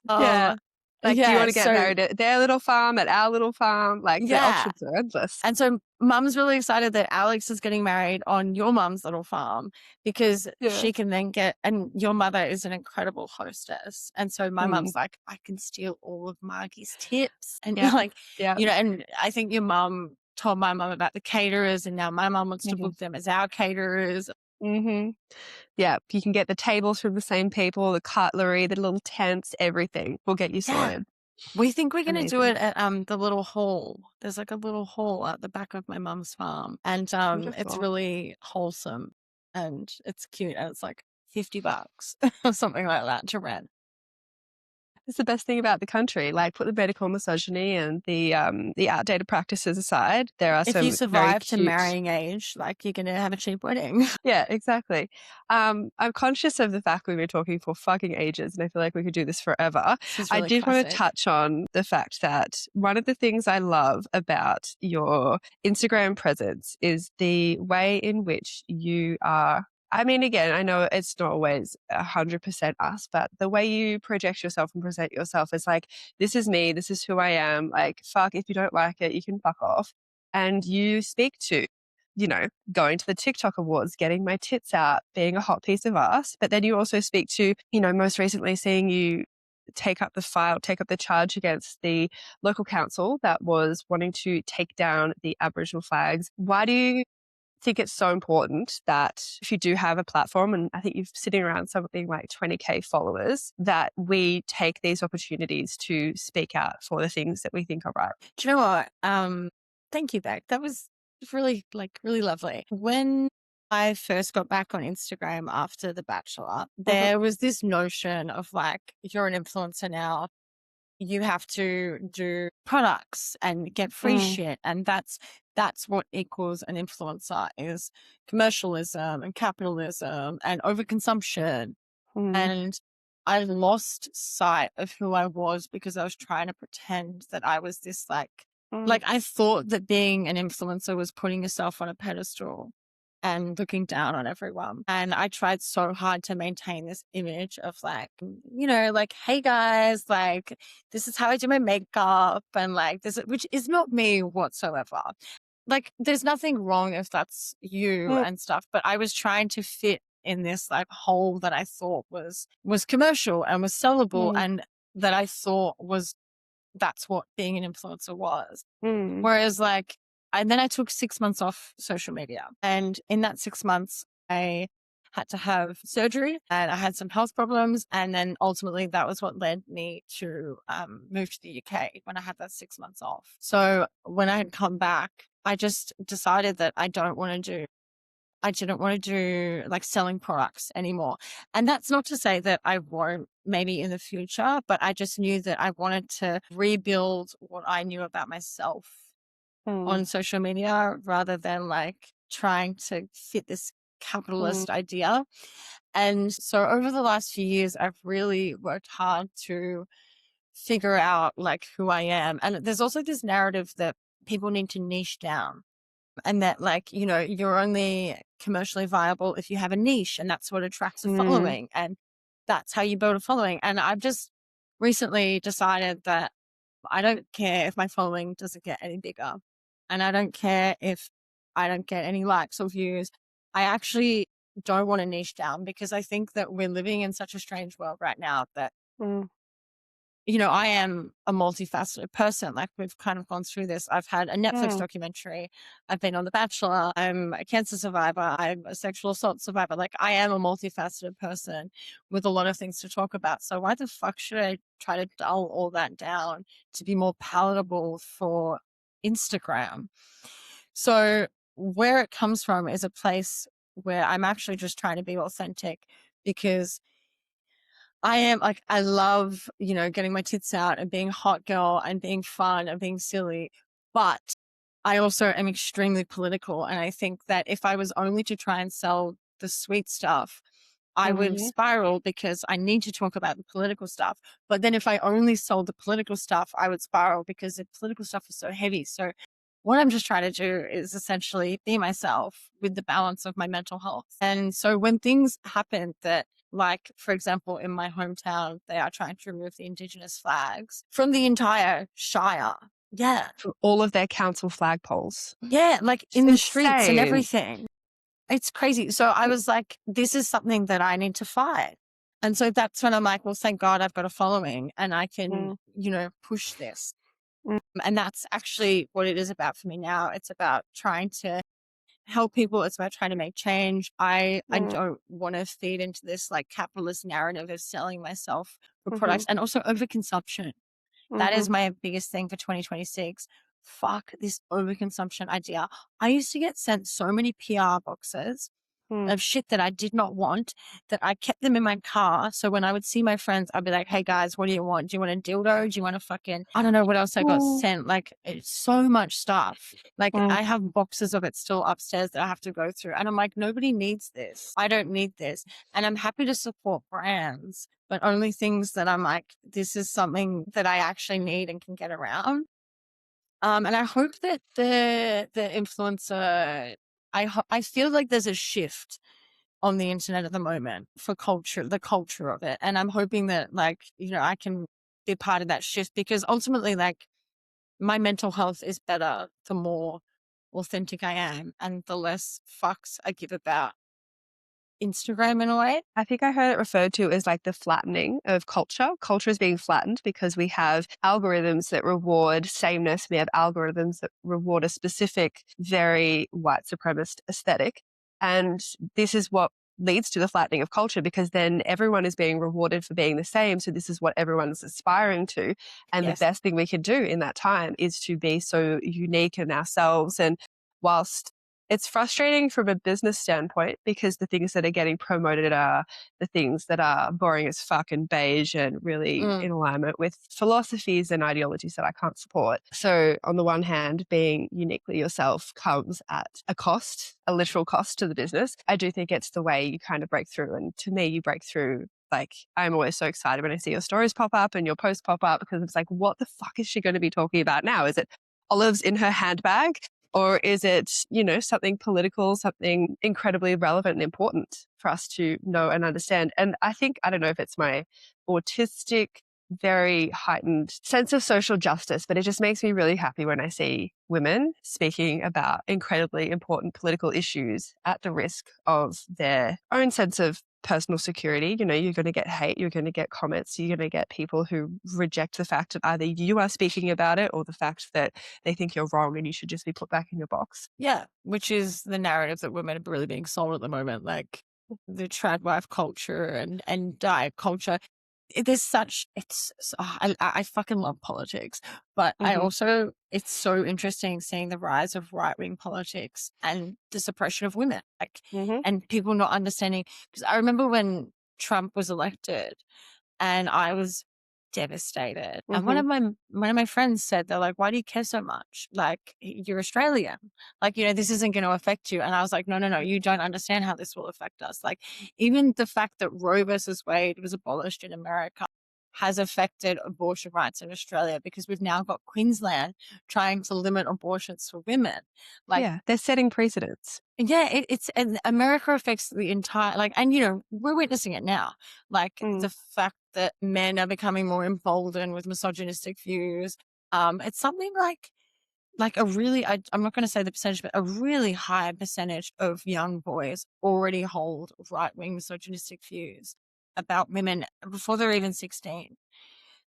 Yeah. Like, do you want to get So married at their little farm, at our little farm? Like, the options are endless. And so mum's really excited that Alex is getting married on your mum's little farm, because she can then and your mother is an incredible hostess. And so my mum's like, I can steal all of Margie's tips. And and I think your mum told my mum about the caterers, and now my mum wants to book them as our caterers. Yeah, you can get the tables from the same people, the cutlery, the little tents, everything. We'll get you sorted. We think we're going to do it at the little hall. There's like a little hall at the back of my mum's farm, and it's really wholesome and it's cute, and it's like $50 or something like that to rent. It's the best thing about the country. Like, put the medical misogyny and the outdated practices aside. There are if some you survive to cute marrying age, like, you're going to have a cheap wedding. Yeah, exactly. I'm conscious of the fact we've been talking for fucking ages, and I feel like we could do this forever. This is I really did want to classic. touch on the fact that one of the things I love about your Instagram presence is the way in which you are. I mean, again, I know it's not always 100% us, but the way you project yourself and present yourself is like, this is me, this is who I am. Like, fuck, if you don't like it, you can fuck off. And you speak to, going to the TikTok awards, getting my tits out, being a hot piece of ass. But then you also speak to, most recently seeing you take up the charge against the local council that was wanting to take down the Aboriginal flags. Why do you think it's so important that if you do have a platform, and I think you're sitting around something like 20K followers, that we take these opportunities to speak out for the things that we think are right? Do you know what? Thank you, Beck. That was really, really lovely. When I first got back on Instagram after The Bachelor, there was this notion of like, you're an influencer now, you have to do products and get free shit. And that's what equals an influencer, is commercialism and capitalism and overconsumption. And I lost sight of who I was because I was trying to pretend that I was this like I thought that being an influencer was putting yourself on a pedestal. and looking down on everyone. And I tried so hard to maintain this image of like, like, hey guys, like, this is how I do my makeup and like this, which is not me whatsoever. Like, there's nothing wrong if that's you Mm, and stuff, but I was trying to fit in this like hole that I thought was commercial and was sellable, mm, and that I thought was that's what being an influencer was. mm, Whereas like, and then I took 6 months off social media. And in that 6 months, I had to have surgery and I had some health problems. And then ultimately that was what led me to move to the UK when I had that 6 months off. So when I had come back, I just decided that I didn't want to do like selling products anymore. And that's not to say that I won't maybe in the future, but I just knew that I wanted to rebuild what I knew about myself mm, on social media rather than like trying to fit this mm, capitalist idea. And so over the last few years, I've really worked hard to figure out like who I am. And there's also this narrative that people need to niche down, and that like, you're only commercially viable if you have a niche, and that's what attracts a mm, following. And that's how you build a following. And I've just recently decided that I don't care if my following doesn't get any bigger. And I don't care if I don't get any likes or views. I actually don't want to niche down, because I think that we're living in such a strange world right now that, mm, I am a multifaceted person. Like, we've kind of gone through this. I've had a Netflix mm, documentary. I've been on The Bachelor. I'm a cancer survivor. I'm a sexual assault survivor. Like, I am a multifaceted person with a lot of things to talk about. So why the fuck should I try to dull all that down to be more palatable for Instagram? So where it comes from is a place where I'm actually just trying to be authentic, because I am like, I love, getting my tits out and being a hot girl and being fun and being silly. But I also am extremely political. And I think that if I was only to try and sell the sweet stuff, I would mm, spiral, because I need to talk about the political stuff. But then if I only sold the political stuff, I would spiral because the political stuff is so heavy. So what I'm just trying to do is essentially be myself with the balance of my mental health. And so when things happen that, like, for example, in my hometown, they are trying to remove the Indigenous flags from the entire Shire. Yeah. from all of their council flagpoles. Yeah. Like It's in the streets and insane. everything. It's crazy. So I was like, this is something that I need to fight. And so that's when I'm like, well, thank God I've got a following and I can, Mm, push this. mm, And that's actually what it is about for me now. It's about trying to help people. It's about trying to make change. I mm, don't want to feed into this like capitalist narrative of selling myself for mhm, products, and also overconsumption. That is mhm, my biggest thing for 2026. Fuck this overconsumption idea. I used to get sent so many PR boxes mm. of shit that I did not want, that I kept them in my car. So when I would see my friends, I'd be like, hey guys, what do you want? Do you want a dildo? Do you want a fucking, I don't know what else I got Mm, sent. Like, it's so much stuff. Like, mm, I have boxes of it still upstairs that I have to go through. And I'm like, nobody needs this. I don't need this. And I'm happy to support brands, but only things that I'm like, this is something that I actually need and can get around. And I hope that the influencer, I feel like there's a shift on the internet at the moment for culture, the culture of it. And I'm hoping that like, I can be part of that shift, because ultimately like my mental health is better the more authentic I am and the less fucks I give about Instagram in a way. I think I heard it referred to as like the flattening of culture. Culture is being flattened because we have algorithms that reward sameness. We have algorithms that reward a specific, very white supremacist aesthetic. And this is what leads to the flattening of culture, because then everyone is being rewarded for being the same. So this is what everyone's aspiring to. And the Yes. best thing we can do in that time is to be so unique in ourselves. And whilst it's frustrating from a business standpoint, because the things that are getting promoted are the things that are boring as fuck and beige and really Mm, in alignment with philosophies and ideologies that I can't support. So on the one hand, being uniquely yourself comes at a cost, a literal cost to the business. I do think it's the way you kind of break through. And to me, you break through. Like, I'm always so excited when I see your stories pop up and your posts pop up, because it's like, what the fuck is she going to be talking about now? Is it olives in her handbag? Or is it, something political, something incredibly relevant and important for us to know and understand? And I don't know if it's my autistic, very heightened sense of social justice, but it just makes me really happy when I see women speaking about incredibly important political issues at the risk of their own sense of personal security. You're going to get hate, you're going to get comments, you're going to get people who reject the fact that either you are speaking about it or the fact that they think you're wrong and you should just be put back in your box. Yeah, which is the narrative that women are really being sold at the moment, like the trad wife culture and diet culture. There's such I fucking love politics, but I also, it's so interesting seeing the rise of right wing politics and the suppression of women, and people not understanding. Because I remember when Trump was elected, and I was devastated. And one of my friends said, they're like, "Why do you care so much? Like, you're Australian. Like, this isn't going to affect you." And I was like, no, you don't understand how this will affect us. Like, even the fact that Roe versus Wade was abolished in America has affected abortion rights in Australia, because we've now got Queensland trying to limit abortions for women. Like, yeah, they're setting precedents. Yeah, and America affects the entire, and we're witnessing it now. Like, the fact that men are becoming more emboldened with misogynistic views. It's something like a really, I'm not going to say the percentage, but a really high percentage of young boys already hold right-wing misogynistic views about women before they're even 16.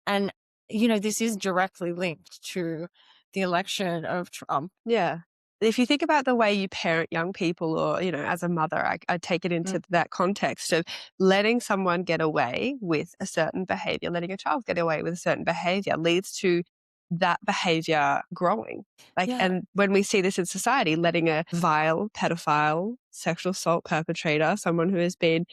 And, this is directly linked to the election of Trump. Yeah. If you think about the way you parent young people, or, as a mother, I take it into that context of letting someone get away with a certain behavior, letting a child get away with a certain behavior leads to that behavior growing. And when we see this in society, letting a vile pedophile, sexual assault perpetrator, someone who has been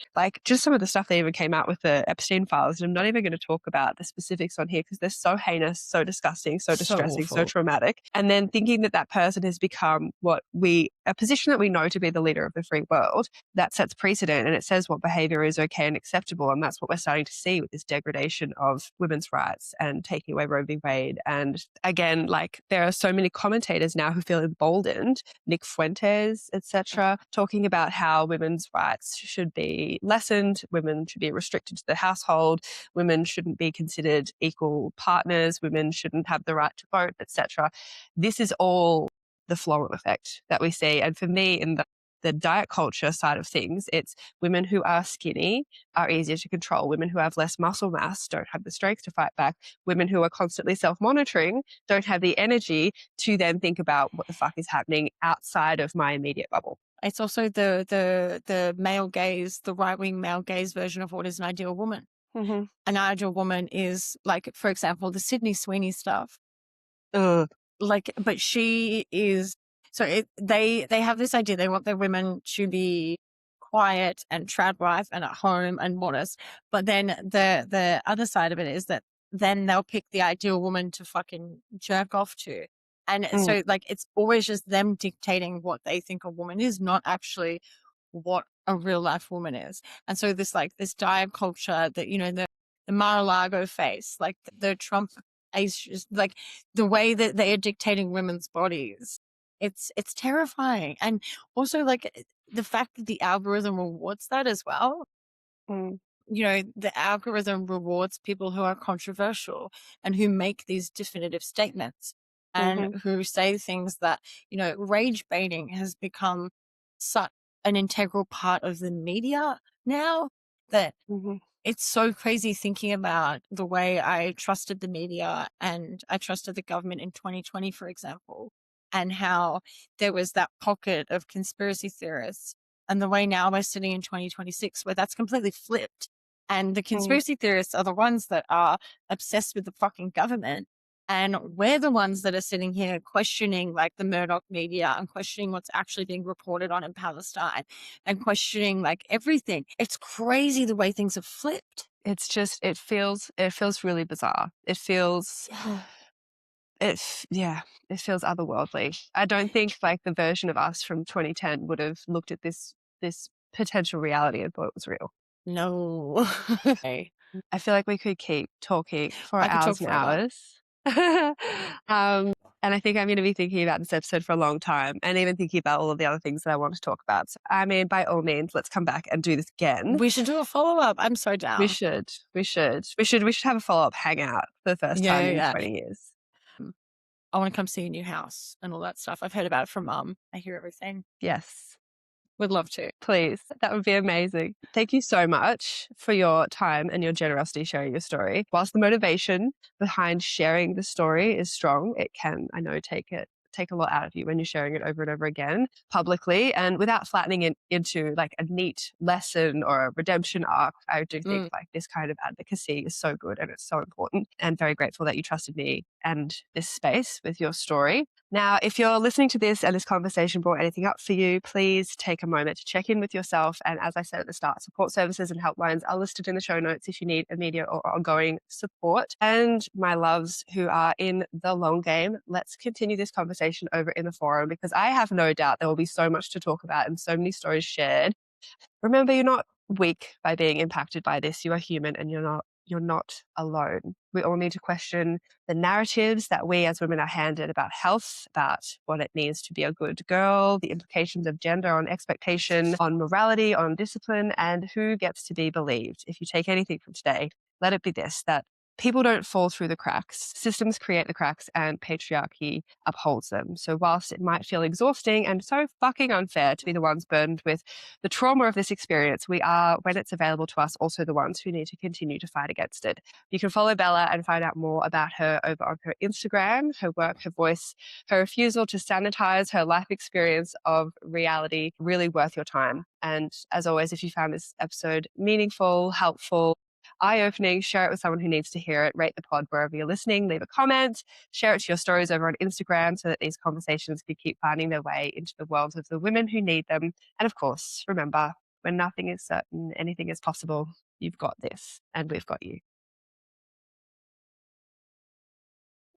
just some of the stuff they even came out with the Epstein files. And I'm not even going to talk about the specifics on here because they're so heinous, so disgusting, so distressing, so traumatic. And then thinking that that person has become a position that we know to be the leader of the free world, that sets precedent and it says what behavior is okay and acceptable. And that's what we're starting to see with this degradation of women's rights and taking away Roe v. Wade. And again, there are so many commentators now who feel emboldened, Nick Fuentes, etc., talking about how women's rights should be lessened, women should be restricted to the household, women shouldn't be considered equal partners, women shouldn't have the right to vote, etc. This is all the flow-on effect that we see. And for me, in the diet culture side of things, it's women who are skinny are easier to control. Women who have less muscle mass don't have the strength to fight back. Women who are constantly self-monitoring don't have the energy to then think about what the fuck is happening outside of my immediate bubble. It's also the male gaze, the right-wing male gaze version of what is an ideal woman. An ideal woman is, for example, the Sydney Sweeney stuff. But she is, they have this idea. They want their women to be quiet and trad wife and at home and modest. But then the other side of it is that then they'll pick the ideal woman to fucking jerk off to. And so it's always just them dictating what they think a woman is, not actually what a real life woman is. And so this diet culture that, the Mar-a-Lago face, the Trump, the way that they are dictating women's bodies, it's terrifying. And also the fact that the algorithm rewards that as well. The algorithm rewards people who are controversial and who make these definitive statements and who say things that, rage baiting has become such an integral part of the media now that it's so crazy thinking about the way I trusted the media and I trusted the government in 2020, for example, and how there was that pocket of conspiracy theorists, and the way now we're sitting in 2026 where that's completely flipped. And the conspiracy theorists are the ones that are obsessed with the fucking government. And we're the ones that are sitting here questioning the Murdoch media and questioning what's actually being reported on in Palestine and questioning everything. It's crazy the way things have flipped. It's just, it feels really bizarre. It feels, it feels otherworldly. I don't think the version of us from 2010 would have looked at this potential reality and thought it was real. No. I feel like we could keep talking for I could hours talk and forever. hours. And I think I'm going to be thinking about this episode for a long time and even thinking about all of the other things that I want to talk about. So, I mean, by all means, let's come back and do this again. We should do a follow-up. I'm so down. We should have a follow-up hangout for the first time in 20 years. I want to come see a new house and all that stuff. I've heard about it from Mum. I hear everything. Yes. Would love to. Please. That would be amazing. Thank you so much for your time and your generosity sharing your story. Whilst the motivation behind sharing the story is strong, it can, I know, take a lot out of you when you're sharing it over and over again publicly and without flattening it into like a neat lesson or a redemption arc. I do think like this kind of advocacy is so good and it's so important, and very grateful that you trusted me and this space with your story. Now, if you're listening to this and this conversation brought anything up for you, please take a moment to check in with yourself. And as I said at the start, support services and helplines are listed in the show notes if you need immediate or ongoing support. And my loves who are in the long game, let's continue this conversation over in the forum, because I have no doubt there will be so much to talk about and so many stories shared. Remember, you're not weak by being impacted by this. You are human and you're not alone. We all need to question the narratives that we as women are handed about health, about what it means to be a good girl, the implications of gender on expectation, on morality, on discipline, and who gets to be believed. If you take anything from today, let it be this, that people don't fall through the cracks. Systems create the cracks and patriarchy upholds them. So whilst it might feel exhausting and so fucking unfair to be the ones burdened with the trauma of this experience, we are, when it's available to us, also the ones who need to continue to fight against it. You can follow Bella and find out more about her over on her Instagram, her work, her voice, her refusal to sanitize her life experience of reality, really worth your time. And as always, if you found this episode meaningful, helpful, eye-opening, share it with someone who needs to hear it. Rate the pod wherever you're listening, leave a comment, share it to your stories over on Instagram so that these conversations can keep finding their way into the worlds of the women who need them. And of course, remember, when nothing is certain, anything is possible. You've got this and we've got you.